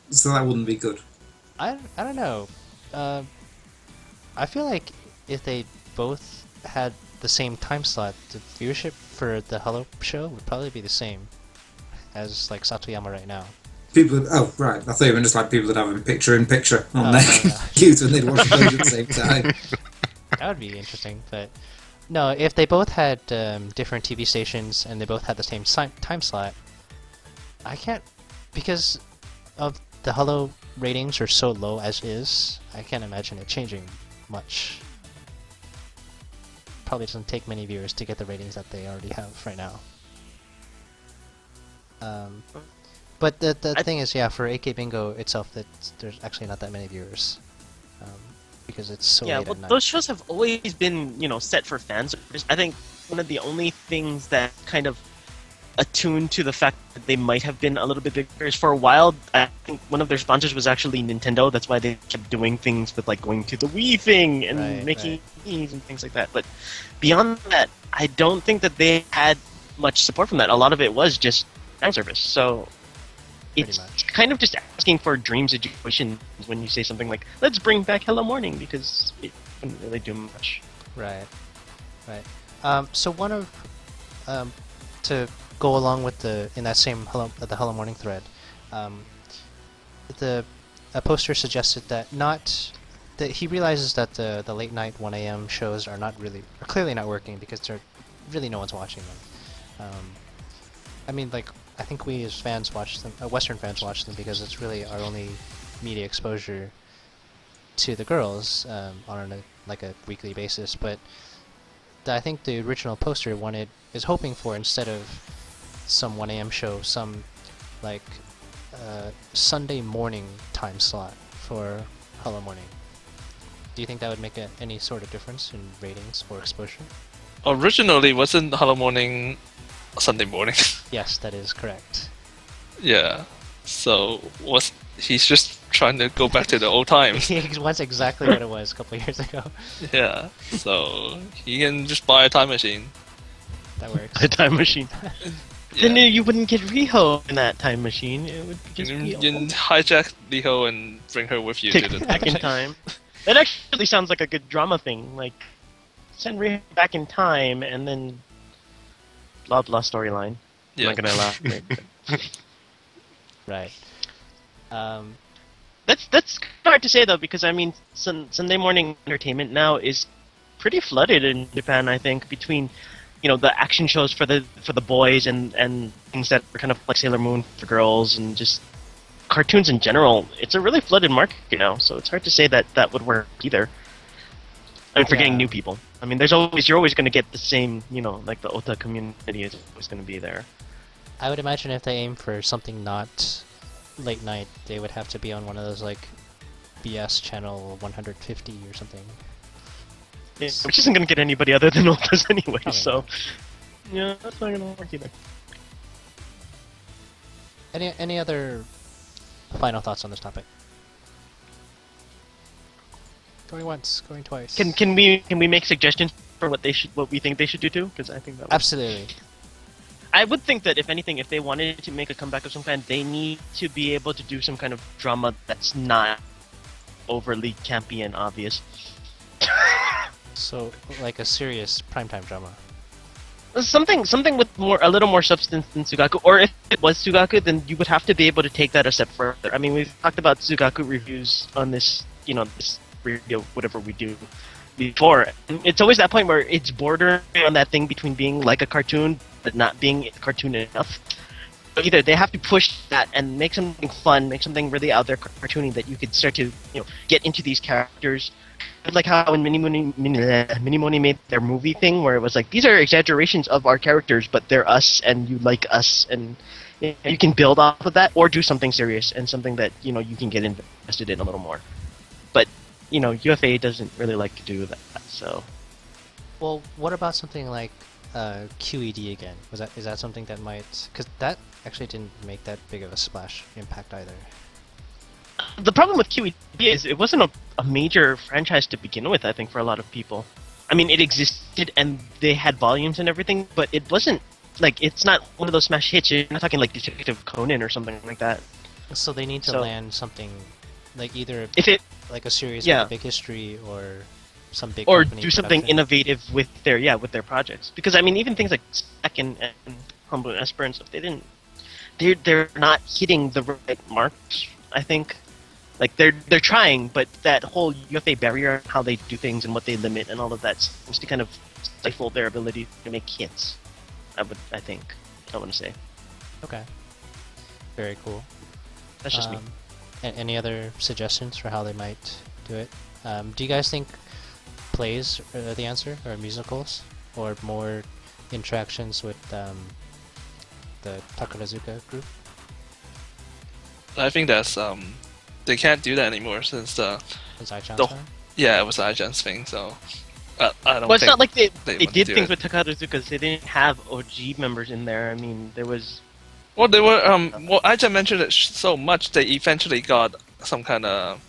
So that wouldn't be good. I don't know. I feel like if they both had the same time slot, the viewership for the Hello show would probably be the same as like Satoyama right now. People would, oh, right. I thought you were just like people that have them picture in picture on Oh, their no. queues when they'd watch those at the same time. That would be interesting, but no, if they both had different TV stations and they both had the same time slot, I can't, because of the Hello ratings are so low as is. I can't imagine it changing much. Probably doesn't take many viewers to get the ratings that they already have right now. But the thing is, yeah, for AK Bingo itself, that there's actually not that many viewers, because it's so late at night. Those shows have always been, set for fans. I think one of the only things that kind of attuned to the fact that they might have been a little bit bigger is for a while, I think one of their sponsors was actually Nintendo. That's why they kept doing things with like going to the Wii thing and making Wii's and things like that. But beyond that, I don't think that they had much support from that. A lot of it was just fan service. So it's kind of just asking for dream situations when you say something like, let's bring back Hello Morning, because it wouldn't really do much. Right. So one of to go along with in that same the Hello Morning thread, a poster suggested that he realizes that the late night 1 a.m. shows are clearly not working because really no one's watching them. I mean, like, I think we as fans watch them, Western fans watch them because it's really our only media exposure to the girls on a weekly basis. But I think the original poster is hoping for, instead of some 1 a.m. show, some like Sunday morning time slot for Hello Morning. Do you think that would make any sort of difference in ratings or exposure? Originally, wasn't Hello Morning Sunday morning? Yes, that is correct. Yeah. So he's just trying to go back to the old times. He wants exactly what it was a couple of years ago. Yeah. So he can just buy a time machine. That works. A time machine. Yeah. Then you wouldn't get Riho in that time machine. It would just be you can hijack Riho and bring her with you take to the back in time. That actually sounds like a good drama thing. Like, send Riho back in time and then blah blah storyline. Yeah. I'm not gonna laugh. Right. That's hard to say though, because I mean, Sunday morning entertainment now is pretty flooded in Japan. I think between the action shows for the boys and things that are kind of like Sailor Moon for girls and just cartoons in general. It's a really flooded market now, so it's hard to say that would work either. I mean, for getting new people. I mean, you're always going to get the same, like the Ota community is always going to be there. I would imagine if they aim for something not late night, they would have to be on one of those like BS channel 150 or something. Yeah, which isn't going to get anybody other than Otas anyway, Probably so not. yeah, that's not going to work either. Any other final thoughts on this topic? Going once, going twice. Can we make suggestions for what we think they should do too? Because I think that Absolutely. I would think that if anything, if they wanted to make a comeback of some kind, they need to be able to do some kind of drama that's not overly campy and obvious. So, like a serious primetime drama. Something with a little more substance than Tsugaku, or if it was Tsugaku, then you would have to be able to take that a step further. I mean, we've talked about Tsugaku reviews on this, this radio, whatever we do before. And it's always that point where it's bordering on that thing between being like a cartoon but not being a cartoon enough. So either they have to push that and make something fun, make something really out there cartoony that you could start to get into these characters. Like how when Minimoni made their movie thing, where it was like, these are exaggerations of our characters, but they're us, and you like us, and you can build off of that, or do something serious and something that you can get invested in a little more. But UFA doesn't really like to do that. So, well, what about something like QED again? Is that something that might? Because that actually didn't make that big of a splash impact either. The problem with QED is it wasn't a major franchise to begin with, I think, for a lot of people. I mean, it existed and they had volumes and everything, but it wasn't, like, it's not one of those smash hits. You're not talking like Detective Conan or something like that. So they need to land something, like either like a series yeah, with a big history or some big or company do something production. innovative with their projects. Because, I mean, even things like Stack and Humble and Esper and stuff, they're not hitting the right marks, I think. Like, they're trying, but that whole UFA barrier, how they do things and what they limit and all of that seems to kind of stifle their ability to make hits. I want to say. Okay. Very cool. That's just me. Any other suggestions for how they might do it? Do you guys think plays are the answer, or musicals, or more interactions with the Takarazuka group? I think that's they can't do that anymore since Was Ai-chan's the- time? yeah, it was Ai-chan's thing. So I don't. Well, it's think not like they want did to do things it. with Takarazuka. They didn't have OG members in there. I mean, there was. Well, they were. Well, Ai-chan mentioned it so much they eventually got some kind of.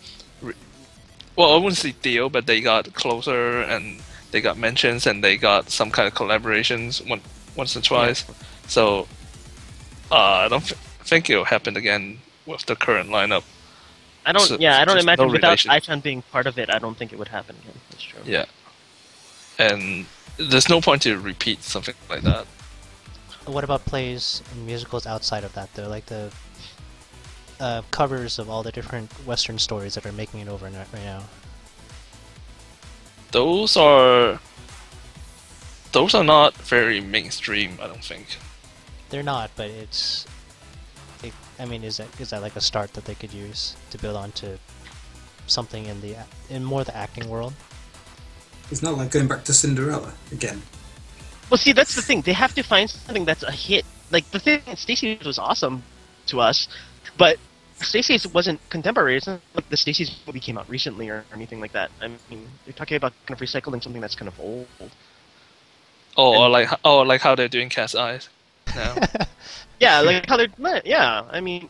Well, I wouldn't say deal, but they got closer and they got mentions and they got some kind of collaborations once or twice. So I don't think it'll happen again with the current lineup. I don't. So- I don't just imagine no without relation. Ai-chan being part of it. I don't think it would happen again. That's true. Yeah, and there's no point to repeat something like that. What about plays and musicals outside of that, though? Like the covers of all the different Western stories that are making it over right now. Those are not very mainstream. I don't think. They're not, but it's. I mean, is that like a start that they could use to build onto something in more the acting world? It's not like going back to Cinderella again. Well, see, that's the thing. They have to find something that's a hit. Like the thing, Stacey's was awesome to us, but Stacey's wasn't contemporary. It's not like the Stacey's movie came out recently or anything like that. I mean, you're talking about kind of recycling something that's kind of old. Or like how they're doing Cat's Eyes now. Yeah, like how they're. Yeah, I mean,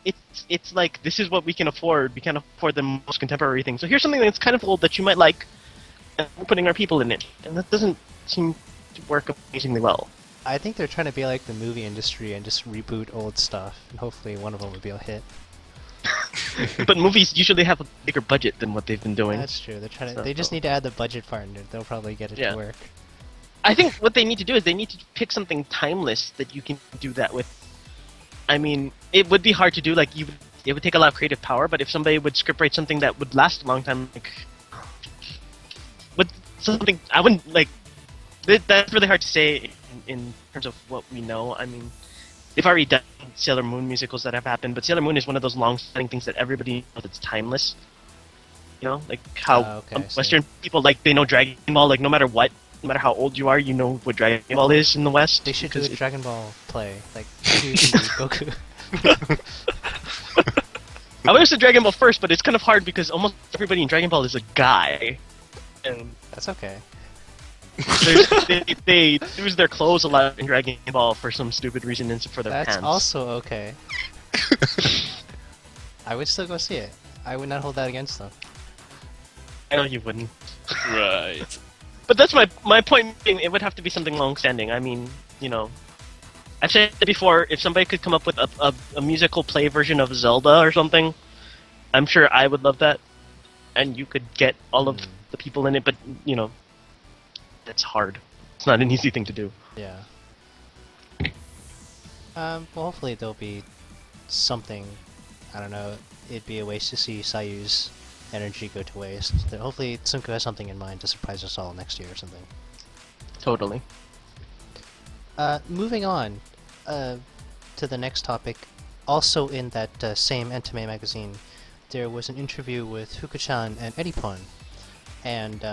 it's like this is what we can afford. We can't afford the most contemporary thing. So here's something that's kind of old that you might like, and we're putting our people in it, and that doesn't seem to work amazingly well. I think they're trying to be like the movie industry and just reboot old stuff, and hopefully one of them will be a hit. But movies usually have a bigger budget than what they've been doing. That's true. They're trying to. So- They just need to add the budget part, and they'll probably get it Yeah. to work. I think what they need to do is they need to pick something timeless that you can do that with. I mean, it would be hard to do. Like it would take a lot of creative power. But if somebody would scriptwrite something that would last a long time, like with something, I wouldn't like. That's really hard to say in terms of what we know. I mean, they've already done Sailor Moon musicals that have happened, but Sailor Moon is one of those long-standing things that everybody knows it's timeless. You know, like how Okay, I see. Western people like they know Dragon Ball. Like no matter what, no matter how old you are, you know what Dragon Ball is in the West. They should do because a Dragon Ball play, like Goku. I would have said Dragon Ball first, but it's kind of hard because almost everybody in Dragon Ball is a guy, and That's okay. they lose their clothes a lot in Dragon Ball for some stupid reason and for their That's pants. also okay. I would still go see it. I would not hold that against them. I know you wouldn't. Right. But that's my point being, it would have to be something long-standing. I mean, you know, I've said it before, if somebody could come up with a musical play version of Zelda or something, I'm sure I would love that. And you could get all of the people in it, but, you know, that's hard. It's not an easy thing to do. Yeah. Well, hopefully there'll be something. I don't know. It'd be a waste to see Sayu's energy go to waste. Hopefully Tsunku has something in mind to surprise us all next year or something. Totally. Moving on to the next topic. Also in that same Entame magazine, there was an interview with Fuku-chan and Eripon. And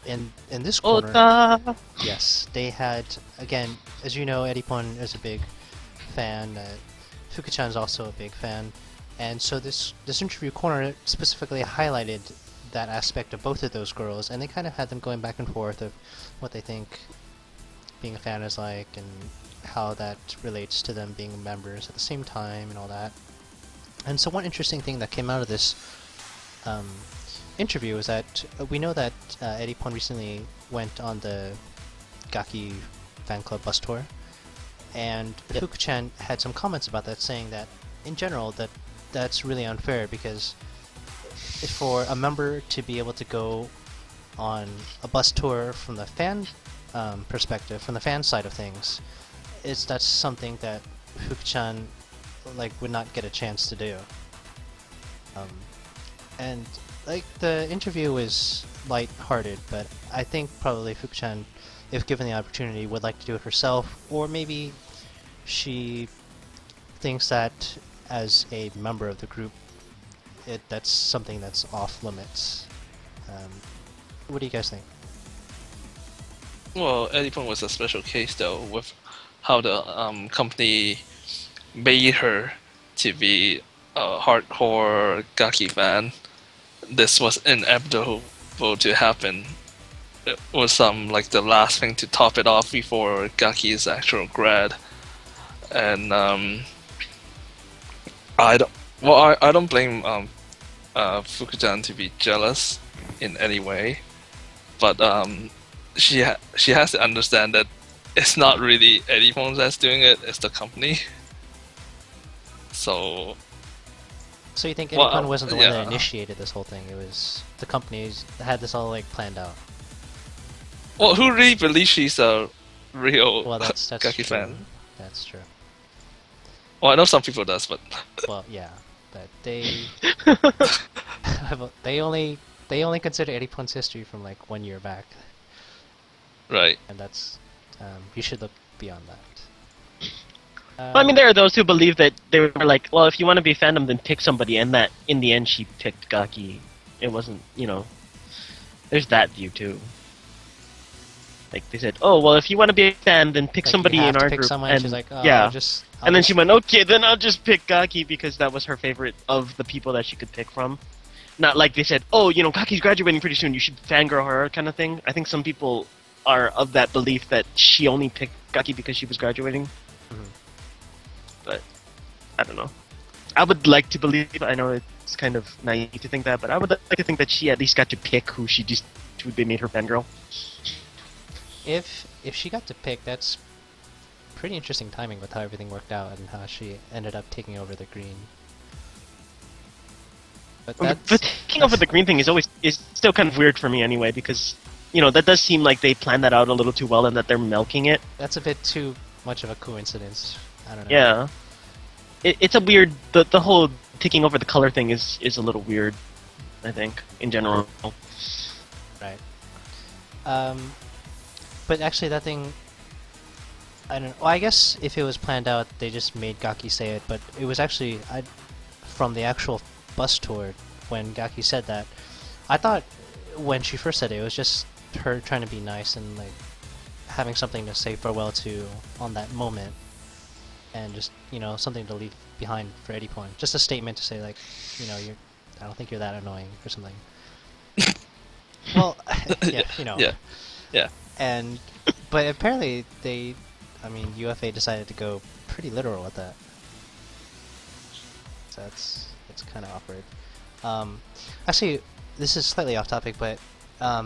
in this corner, Ota! yes, they had, again, as you know, Eripon is a big fan. Fuku-chan is also a big fan. And so this interview corner specifically highlighted that aspect of both of those girls, and they kind of had them going back and forth of what they think being a fan is like, and how that relates to them being members at the same time, and all that. And so one interesting thing that came out of this interview is that we know that Eripon recently went on the Gaki fan club bus tour, and Fuku-chan had some comments about that, saying that in general that's really unfair, because for a member to be able to go on a bus tour from the fan perspective, from the fan side of things, that's something that Fuku-chan would not get a chance to do. And the interview was light-hearted, but I think probably Fuku-chan, if given the opportunity, would like to do it herself, or maybe she thinks that as a member of the group, that's something that's off limits. What do you guys think? Well, Erina was a special case though, with how the company made her to be a hardcore Gaki fan. This was inevitable to happen. It was like the last thing to top it off before Gaki's actual grad, and I don't blame Fukuchan to be jealous in any way, but she has to understand that it's not really Erina that's doing it; it's the company. So you think Erina wasn't the one that yeah. initiated this whole thing? It was the companies that had this all like planned out. Well, who really believes she's a real Well, that's Gaki true. fan? That's true. Well, I know some people does, but Well, yeah, but they they only consider Eripon's history from like 1 year back, right. and that's you should look beyond that. Well, I mean, there are those who believe that they were like, well, if you want to be fandom, then pick somebody, and that in the end she picked Gaki. It wasn't, there's that view too. Like they said, oh, well, if you want to be a fan, then pick Like, somebody you have in to our pick group. someone, and she's like, oh, yeah, I'll then just- she went, okay, then I'll just pick Gaki because that was her favorite of the people that she could pick from. Not like they said, oh, Gaki's graduating pretty soon, you should fangirl her kind of thing. I think some people are of that belief that she only picked Gaki because she was graduating. Mhm. But I don't know. I would like to believe. I know it's kind of naive to think that, but I would like to think that she at least got to pick who they made her fangirl. If she got to pick, that's pretty interesting timing with how everything worked out and how she ended up taking over the green. But But taking over the green thing is still kind of weird for me anyway, because that does seem like they planned that out a little too well and that they're milking it. that's a bit too much of a coincidence. I don't know. Yeah, it's a weird. The whole taking over the color thing is a little weird. I think in general. Right. But actually, that thing. I don't know. Well, I guess if it was planned out, they just made Gaki say it. But it was actually from the actual bus tour when Gaki said that. I thought when she first said it, it was just her trying to be nice and like having something to say farewell to on that moment, and just something to leave behind for Erina. Just a statement to say like, I don't think you're that annoying or something. Well, yeah, Yeah. But apparently UFA decided to go pretty literal with that. So it's kind of awkward. Actually, this is slightly off topic, but I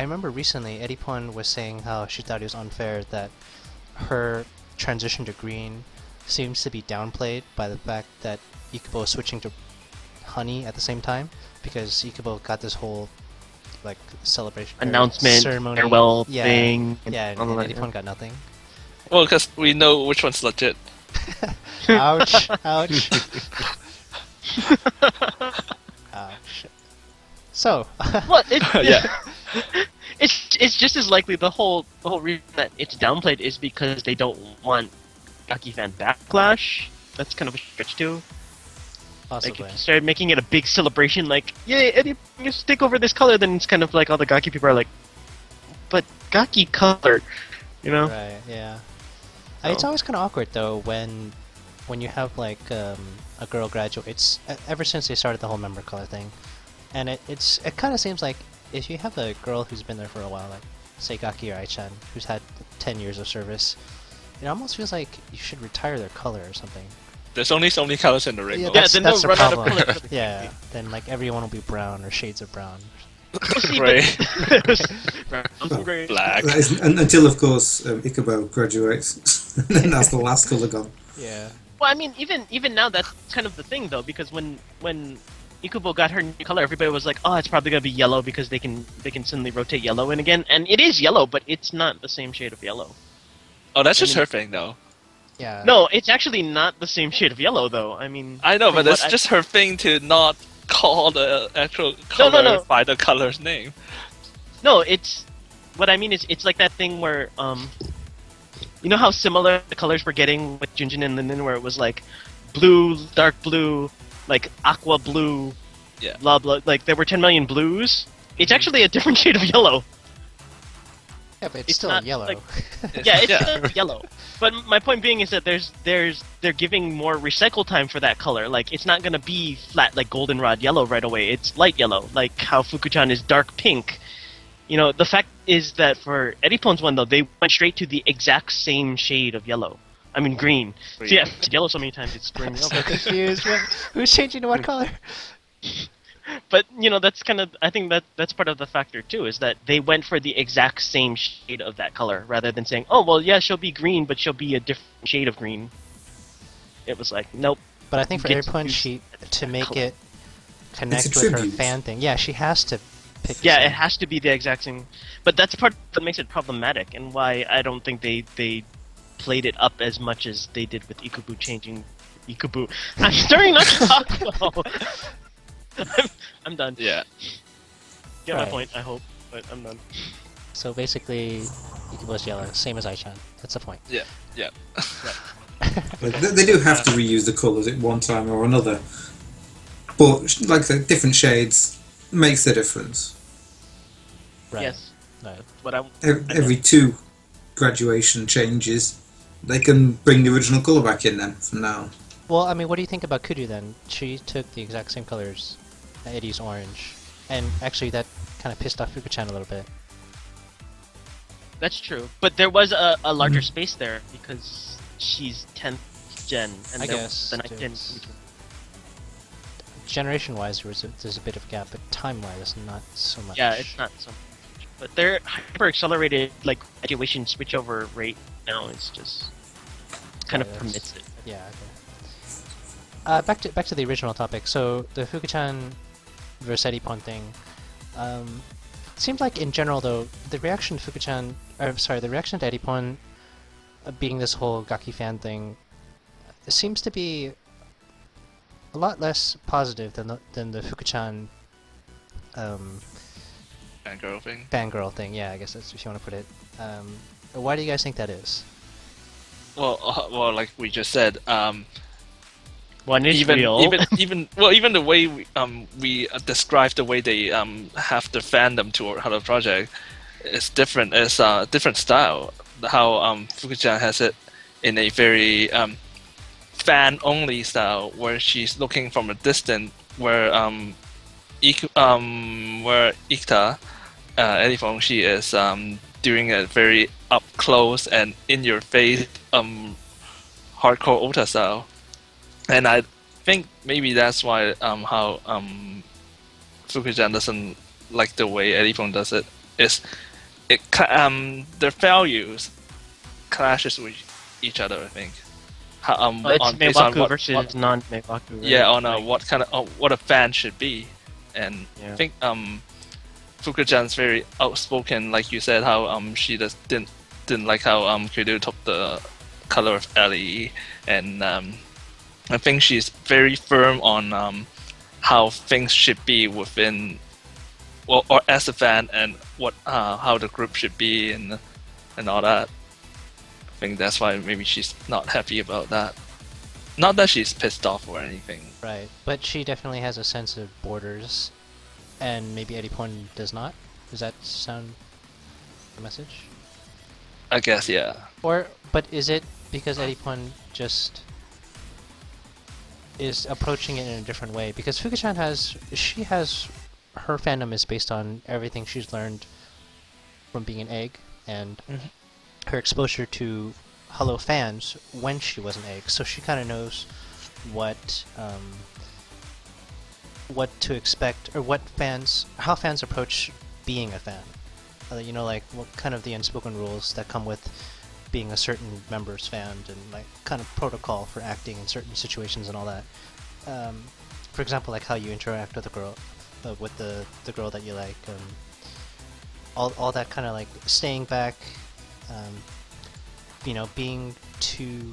remember recently Erina was saying how she thought it was unfair that her transition to green seems to be downplayed by the fact that Ikubo is switching to honey at the same time, because Ikubo got this whole like celebration Announcement, ceremony, farewell thing. yeah, and all that, Erina got nothing. Well, because we know which one's legit. Ouch! Ouch! Ouch! So, Well, Yeah. it's just as likely the whole reason that it's downplayed is because they don't want Gaki fan backlash. That's kind of a stretch too. Like possibly. if you started making it a big celebration, like yay, Eddie, you take over this color, then it's kind of like all the Gaki people are like, but Gaki color, Right, yeah. It's So- always kind of awkward though when you have like a girl graduates. Ever since they started the whole member color thing, and it kind of seems like if you have a girl who's been there for a while, like say Gaki or Aichan, who's had 10 years of service, it almost feels like you should retire their color or something. There's only so many colors in the rainbow. Yeah, then that's they'll the run out of problem. color for the Yeah, then like everyone will be brown or shades of brown. Gray, Gray. black. That is, until, of course, Ikubo graduates. And then that's the last colour gone. Yeah. Well, I mean, even now, that's kind of the thing, though, because when Ikubo got her new color, everybody was like, "Oh, it's probably gonna be yellow because they can suddenly rotate yellow in again." And it is yellow, but it's not the same shade of yellow. Oh, that's just I mean- her thing, though. Yeah. No, it's actually not the same shade of yellow, though. I mean, I know, from but that's what I- just her thing to not call the actual color no. by the color's name. No, it's what I mean is it's like that thing where you know how similar the colors were getting with Junjin and Linen, where it was like blue, dark blue, like aqua blue, Yeah. blah blah. Like there were 10 million blues. It's actually a different shade of yellow. Yeah, but it's It's still not, yellow. like- Yeah, it's still yellow. But my point being is that they're giving more recycle time for that color. Like it's not gonna be flat like goldenrod yellow right away. It's light yellow, like how Fuku-chan is dark pink. You know, the fact is that for Edipon's one though, they went straight to the exact same shade of yellow. I mean green. So yeah, it's yellow so many times it's I'm green. so confused. Who's changing to what color? But you know, that's kind of I think that's part of the factor too, is that they went for the exact same shade of that color rather than saying, oh well, yeah, she'll be green, but she'll be a different shade of green. It was like, nope. But I think for Get every point, used she to that make color. it connect It's a with her tribute. fan thing. Yeah, she has to pick. the Yeah, same. it has to be the exact same. But that's part that makes it problematic, and why I don't think they played it up as much as they did with Ikubu changing. Ikubu. I'm starting not to talk though. I'm done. Yeah. Get my Right. point, I hope, but I'm done. So basically, Ikubo's yellow, same as Aichan. That's the point. Yeah. Yeah. But they do have to reuse the colours at one time or another. But like the different shades makes the difference. Right. Yes, Right. but Every two graduation changes, they can bring the original colour back in then from now on. Well, I mean, what do you think about Kudu then? She took the exact same colors, Eddie's orange, and actually that kind of pissed off Fuku-chan a little bit. That's true. But there was a larger space there because she's 10th gen, and I there guess was the 9th gen. there's- Generation-wise, there's a bit of a gap, but time-wise, not so much. Yeah, it's not so much. But their hyper accelerated like graduation switchover rate now is just kind of that's- permits it. Yeah. Okay. Back to the original topic. So the Fuku-chan versus Edipon thing. Seemed like in general though the reaction to Fuku-chan, the reaction to Edipon being this whole Gaki fan thing seems to be a lot less positive than the Fuku-chan Fangirl thing. fangirl thing. Yeah, I guess that's what you want to put it. Why do you guys think that is? Well, like we just said, One is even real. even the way we describe the way they have the fandom toward Hello Project is different. It's a different style. How Fuku-chan has it in a very fan-only style, where she's looking from a distance, where Ikuta, Edifong, she is doing it very up close and in your face, hardcore Ota style. And I think maybe that's why how Fuku-chan doesn't like the way Edifong does it. Is it their values clashes with each other, I think. It's based on Meiwaku versus non-Meiwaku. Right? yeah, on Like, what kind of what a fan should be, and Yeah. I think Fuku-chan's very outspoken, like you said, how she just didn't like how Kudu took the color of Ellie, and I think she's very firm on how things should be within, or as a fan, and what how the group should be, and all that. I think that's why maybe she's not happy about that. Not that she's pissed off or anything. Right, but she definitely has a sense of borders, and maybe Edipon does not. Does that sound the message? I guess, yeah. But is it because Edipon just is approaching it in a different way? Because Fuku-chan has her fandom is based on everything she's learned from being an egg and her exposure to Hello fans when she was an egg. So she kind of knows what to expect, or how fans approach being a fan. You know, like what kind of the unspoken rules that come with being a certain member's fan, and like kind of protocol for acting in certain situations and all that. For example, like how you interact with a girl, with the girl that you like. All that kind of like staying back. You know, being too,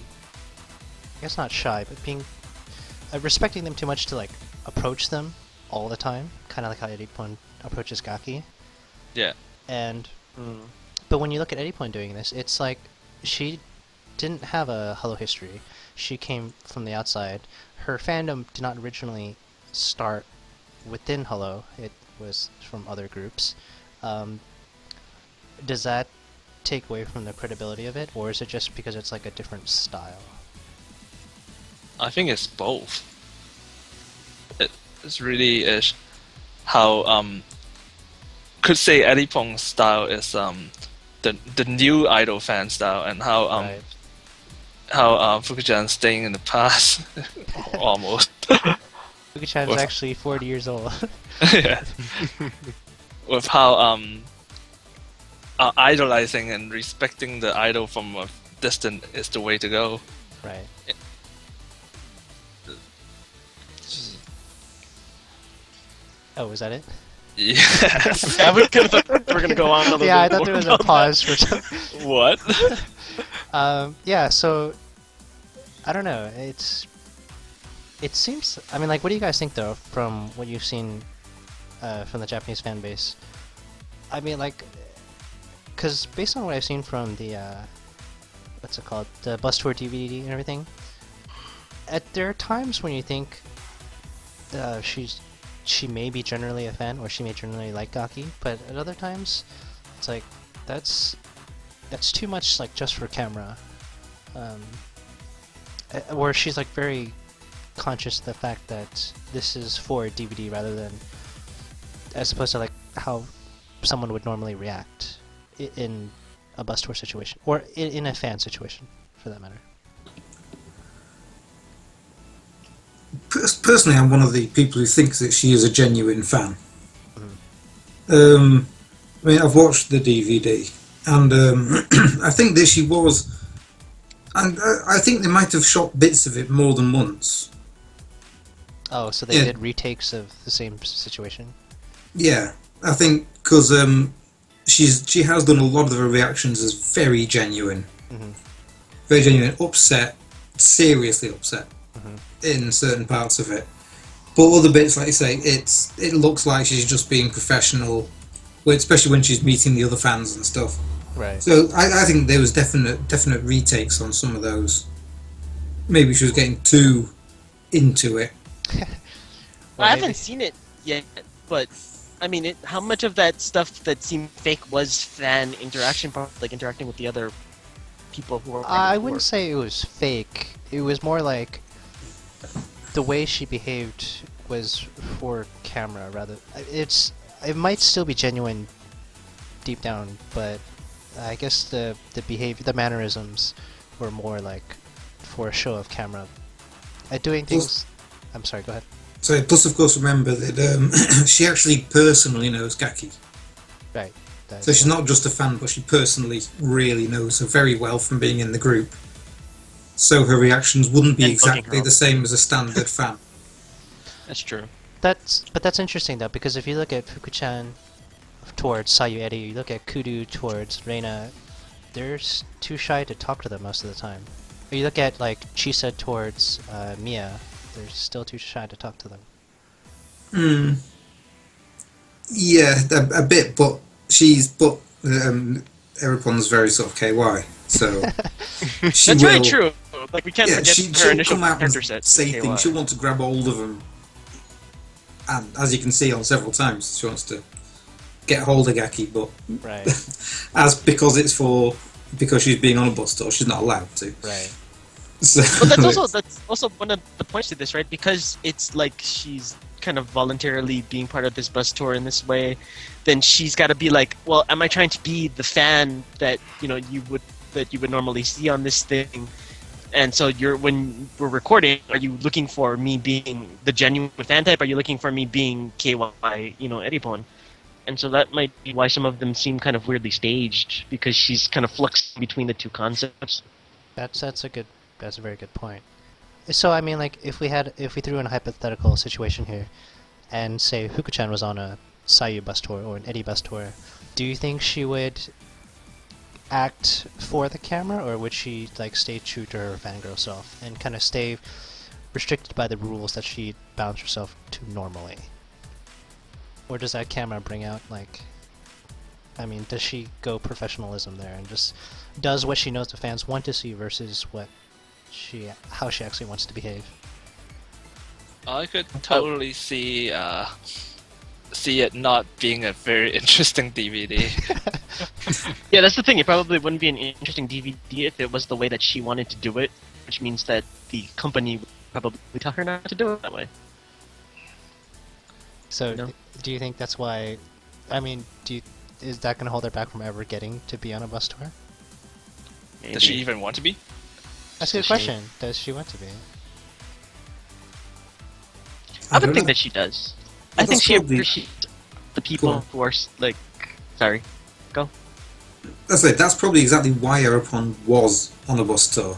I guess not shy, but being respecting them too much to like approach them all the time, kind of like how Edipon approaches Gaki. Yeah. And but when you look at Edipon doing this, it's like she didn't have a Hello history. she came from the outside. Her fandom did not originally start within Hello. It was from other groups. Does that take away from the credibility of it, or is it just because it's like a different style? I think it's both. It's really is how could say Eddie Pong's style is the new idol fan style, and how Right. how Fukuchan's staying in the past almost. Fukuchan is actually 40 years old. Yeah. With how idolizing and respecting the idol from a distance is the way to go. Right. Oh, was that it? Yes. Yeah, we we're gonna go on a little Yeah, I bit thought there more was a about pause for some. What? Yeah, so I don't know. It seems. I mean, like, what do you guys think though, from what you've seen from the Japanese fan base? I mean, like, because based on what I've seen from the what's it called, the bus tour DVD and everything, there are times when you think she may be generally a fan, or she may generally like Gaki, but at other times, it's like that's too much, like, just for camera. Where she's like very conscious of the fact that this is for DVD rather than, as opposed to like how someone would normally react in a bus tour situation, or in a fan situation, for that matter. Personally, I'm one of the people who thinks that she is a genuine fan. Mhm. I mean, I've watched the DVD, and I think that she was, and I think they might have shot bits of it more than once. Oh, so they Yeah. did retakes of the same situation? Yeah, I think because she has done a lot of her reactions as very genuine, Mhm. very genuine, upset, seriously upset Mhm. in certain parts of it. But other bits, like you say, it looks like she's just being professional, especially when she's meeting the other fans and stuff. Right. So I think there was definite retakes on some of those. Maybe she was getting too into it. Well, I maybe- haven't seen it yet, but I mean, how much of that stuff that seemed fake was fan interaction, like interacting with the other people who are? I wouldn't say it was fake. It was more like the way she behaved was for camera rather. It might still be genuine deep down, but I guess the behavior, the mannerisms were more like for a show of camera. Doing things. I'm sorry. Go ahead. So plus, of course, remember that she actually personally knows Gaki. Right. So she's not just a fan, but she personally really knows her very well from being in the group. So her reactions wouldn't be And booking exactly her the same as a standard fan. That's true. That's interesting though, because if you look at Fukuchan towards Sayu Eri, you look at Kudu towards Erina, they're too shy to talk to them most of the time. Or you look at like Chisa towards Mia, they're still too shy to talk to them. Yeah, a bit, but Eripon's very sort of KY, so she That's will. very true. Like we can't Yeah, forget her she'll initial come out character and set. say KY. things. She'll want to grab hold of them, and as you can see on several times, she wants to get hold of Gaki, but Right. because she's being on a bus tour, she's not allowed to. Right. So, But that's also one of the points to this, right? Because it's like she's kind of voluntarily being part of this bus tour in this way, then she's got to be like, well, am I trying to be the fan that you would normally see on this thing? And so when we're recording, are you looking for me being the genuine fan type? Are you looking for me being KY, Eripon? And so that might be why some of them seem kind of weirdly staged, because she's kind of fluxing between the two concepts. That's a very good point. So I mean, like, if we threw in a hypothetical situation here, and say Fukuchan was on a Sayu bus tour or an Eddie bus tour, do you think she would act for the camera, or would she like stay true to her fangirl self and kind of stay restricted by the rules that she bounds herself to normally? Or does that camera bring out, like, I mean, does she go professionalism there and just does what she knows the fans want to see versus what how she actually wants to behave. I could totally see it not being a very interesting DVD. Yeah, that's the thing. It probably wouldn't be an interesting DVD if it was the way that she wanted to do it, which means that the company would probably tell her not to do it that way. So, No. do you think that's why? I mean, is that going to hold her back from ever getting to be on a bus tour? Does she even want to be? That's a good Does she? question. Does she want to be? I would don't think know. that she does. Well, I think that's she probably- appreciates the Go people on. who are like. Sorry, go. That's probably exactly why Erupon was on a bus tour.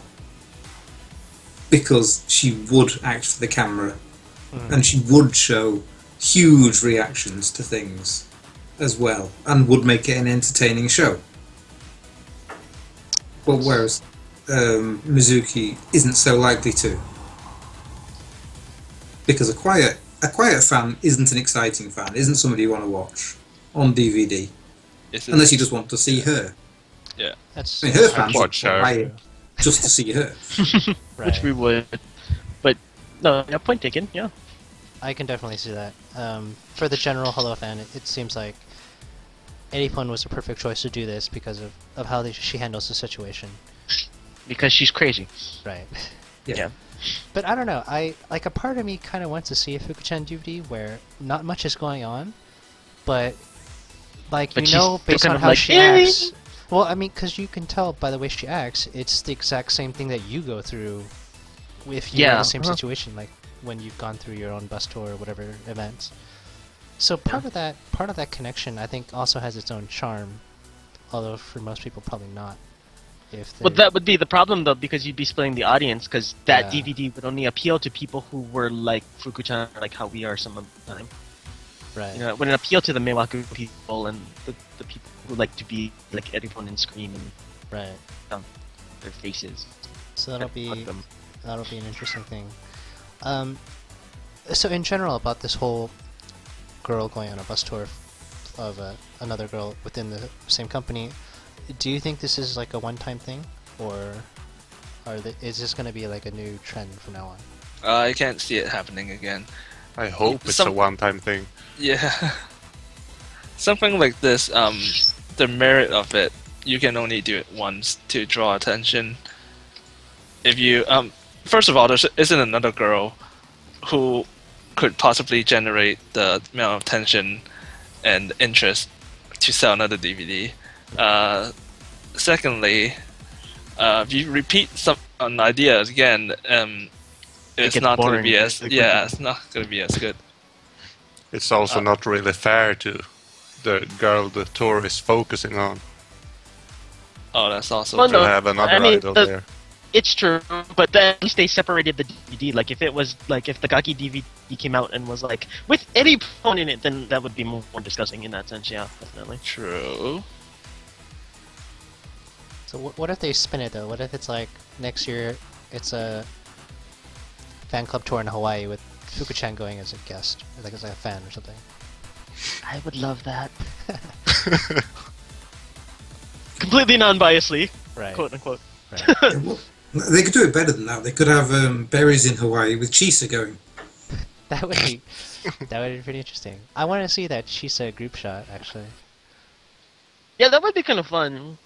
Because she would act for the camera, and she would show huge reactions to things as well, and would make it an entertaining show. But whereas Mizuki isn't so likely to. Because a quiet fan isn't an exciting fan, isn't somebody you want to watch on DVD. Unless you just want to see her. Yeah. That's I mean, her fans watch would her. buy it just to see her. right. Which we would. But no, yeah, point taken. Yeah. I can definitely see that. For the general Hello fan, it seems like Erupon was a perfect choice to do this because of how she handles the situation. Because she's crazy. Right. Yeah. But I don't know. A part of me kind of wants to see a Fuku-chan DVD where not much is going on, but But you she's know, still based kind on of how like, she "Yay!" acts. Well, I mean, because you can tell by the way she acts, it's the exact same thing that you go through if you're in Yeah, the same uh-huh. situation, like when you've gone through your own bus tour or whatever events. So part of that connection, I think, also has its own charm, although for most people probably not. If Well, they're- that would be the problem though, because you'd be splitting the audience. Because that Yeah. DVD would only appeal to people who were like Fuku-chan, like how we are some of the time. right. You know, it wouldn't appeal to the Meiwaku people and the people who like to be like everyone and scream and Right. their faces. So that'll Fuck be them. an interesting thing. So in general about this whole girl going on a bus tour of another girl within the same company, do you think this is like a one-time thing, or is this going to be like a new trend from now on? I can't see it happening again. I hope it's Some- a one-time thing. Yeah. Something like this, the merit of it, you can only do it once to draw attention. If you, first of all, there isn't another girl who could possibly generate the amount of attention and interest to sell another DVD. Secondly, if you repeat an idea again, it's gets not going to boring be as really yeah, quickly. it's not going to be as good. It's also not really fair to the girl the tour is focusing on Oh, that's also Well, to no, have another I mean, idol the- there. It's true, but then at least they separated the DVD. Like if it was like if the Gaki DVD came out and was like with any phone in it, then that would be more disgusting in that sense. Yeah, definitely. true. So what if they spin it though? What if it's like next year it's a fan club tour in Hawaii with Fuku-chan going as a guest, like as a fan or something? I would love that. Completely non-biasly, Right. quote unquote. Right. Yeah, well, they could do it better than that. They could have berries in Hawaii with Chisa going. That would be pretty interesting. I want to see that Chisa group shot actually. Yeah, that would be kind of fun.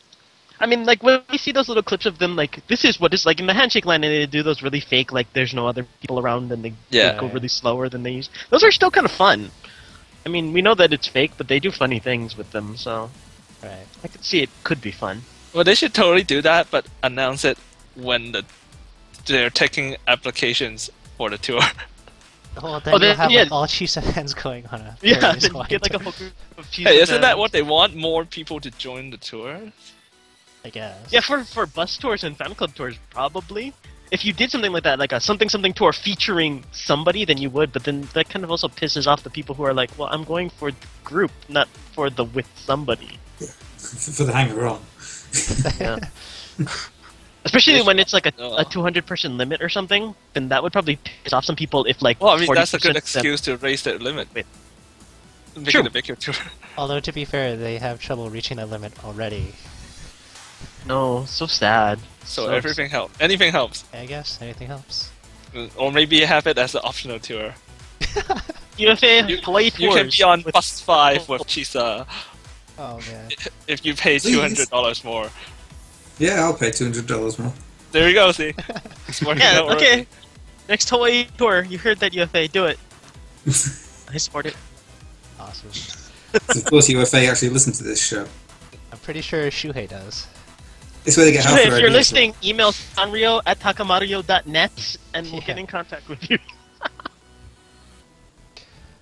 I mean, like when we see those little clips of them, like this is what it's like in the handshake line, and they do those really fake, like there's no other people around, and they Yeah. go really slower than they use. Those are still kind of fun. I mean, we know that it's fake, but they do funny things with them, so Right. I could see it could be fun. Well, they should totally do that, but announce it when they're taking applications for the tour. Oh, then Oh, you'll then- have yeah. like, all Chisa fans going on a Yeah, various then Hawaii get like a tour, whole group of cheese. Hey, isn't that what they want? More people to join the tour? I guess. Yeah, for bus tours and fan club tours, probably. If you did something like that, like a something tour featuring somebody, then you would. But then that kind of also pisses off the people who are like, "Well, I'm going for the group, not for the with somebody." For the hanger-on. Yeah. Especially when it's like a Oh. 200-person limit or something, then that would probably piss off some people. If like, Well, I mean, that's a 40% good of them- excuse to raise their limit. Wait. Make True. it a bigger tour. Although to be fair, they have trouble reaching that limit already. No, so sad. So everything helps. Anything helps. I guess anything helps. Or maybe you have it as an optional tour. UFA Hawaii You can tours be on with- bus 5 with Chisa Oh man. if you pay $200 more. Yeah, I'll pay $200 more. There you go, see? It's working Yeah, out already. okay. Next Hawaii tour, you heard that UFA, do it. I support it. Awesome. Of course, UFA actually listen to this show. I'm pretty sure Shuhei does. It's where they get half If their you're ideas listening, email sanrio@takamario.net and we'll Yeah. get in contact with you.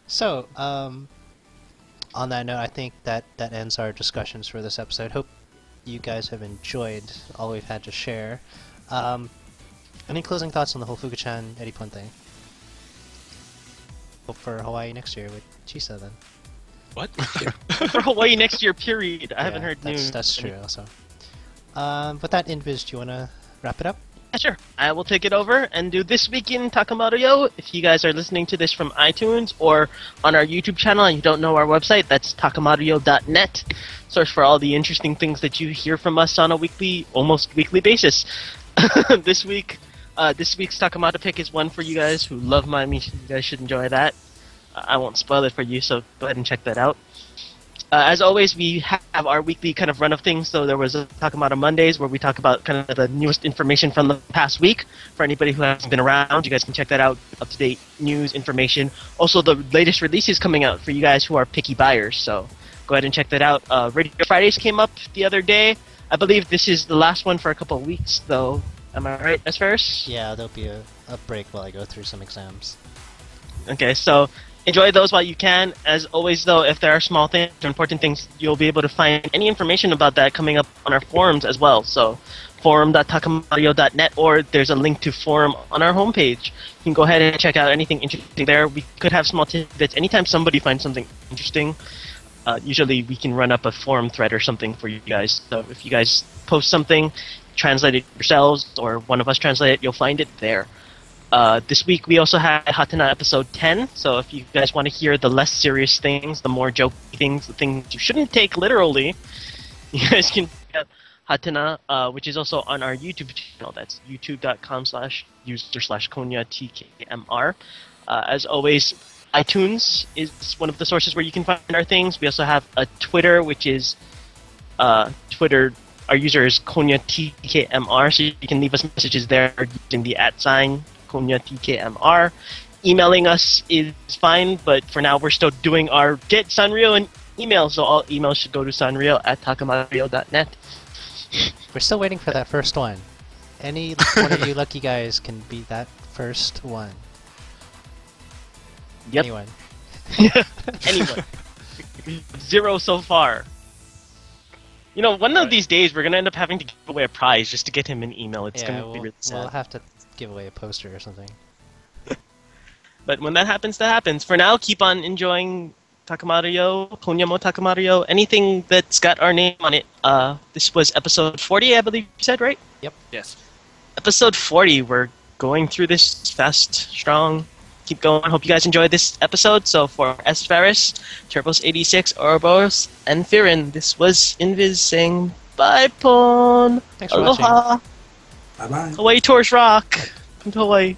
So, on that note, I think that ends our discussions for this episode. Hope you guys have enjoyed all we've had to share. Any closing thoughts on the whole Fuku-chan Eddie-pun thing? Hope for Hawaii next year with Chisa then. What? For Hawaii next year, period. I haven't Yeah, heard that's, news. That's true also. With that, Invis, do you want to wrap it up? Yeah, sure. I will take it over and do This Week in Takamaru-yo. If you guys are listening to this from iTunes or on our YouTube channel and you don't know our website, that's takamaru-yo.net. Search for all the interesting things that you hear from us on a weekly, almost weekly basis. This week's Takamaru pick is one for you guys who love Miami. You guys should enjoy that. I won't spoil it for you, so go ahead and check that out. As always, we have our weekly kind of run of things. So there was a Takamaru Mondays where we talk about kind of the newest information from the past week. For anybody who hasn't been around, you guys can check that out. Up-to-date news, information. Also, the latest releases coming out for you guys who are picky buyers. So go ahead and check that out. Radio Fridays came up the other day. I believe this is the last one for a couple of weeks, though. Am I right, as first? Yeah, there'll be a break while I go through some exams. Okay, so enjoy those while you can. As always, though, if there are small things or important things, you'll be able to find any information about that coming up on our forums as well. So forum.takamario.net, or there's a link to forum on our homepage. You can go ahead and check out anything interesting there. We could have small tidbits. Anytime somebody finds something interesting, usually we can run up a forum thread or something for you guys. So if you guys post something, translate it yourselves, or one of us translate it, you'll find it there. This week we also had Hatena episode 10, so if you guys want to hear the less serious things, the more jokey things, the things you shouldn't take literally, you guys can check out Hatena, which is also on our YouTube channel. That's youtube.com/user/Konya TKMR. As always, iTunes is one of the sources where you can find our things. We also have a Twitter, which is Twitter. Our user is Konya TKMR, so you can leave us messages there using the @ Konya TKMR. Emailing us is fine, but for now we're still doing our Get Sanrio and email, so all emails should go to sanrio@takamario.net. We're still waiting for that first one. Any one of you lucky guys can be that first one. Yep. Anyone. Anyone. 0 so far. You know, one of these days we're gonna end up having to give away a prize just to get him an email. It's Yeah, gonna be really sad. we'll have to give away a poster or something. But when that happens, that happens. For now, keep on enjoying Takamaru-yo, Konya mo Takamaru-yo, anything that's got our name on it. This was episode 40, I believe you said, right? Yes. Episode 40, we're going through this fast, strong. Keep going. Hope you guys enjoyed this episode. So for S. Ferris, Turbos86, Ouroboros, and Firren, this was Invis saying bye, Pon. Thanks for watching. Aloha. Bye bye. Hawaii Tours rock. Come to Hawaii.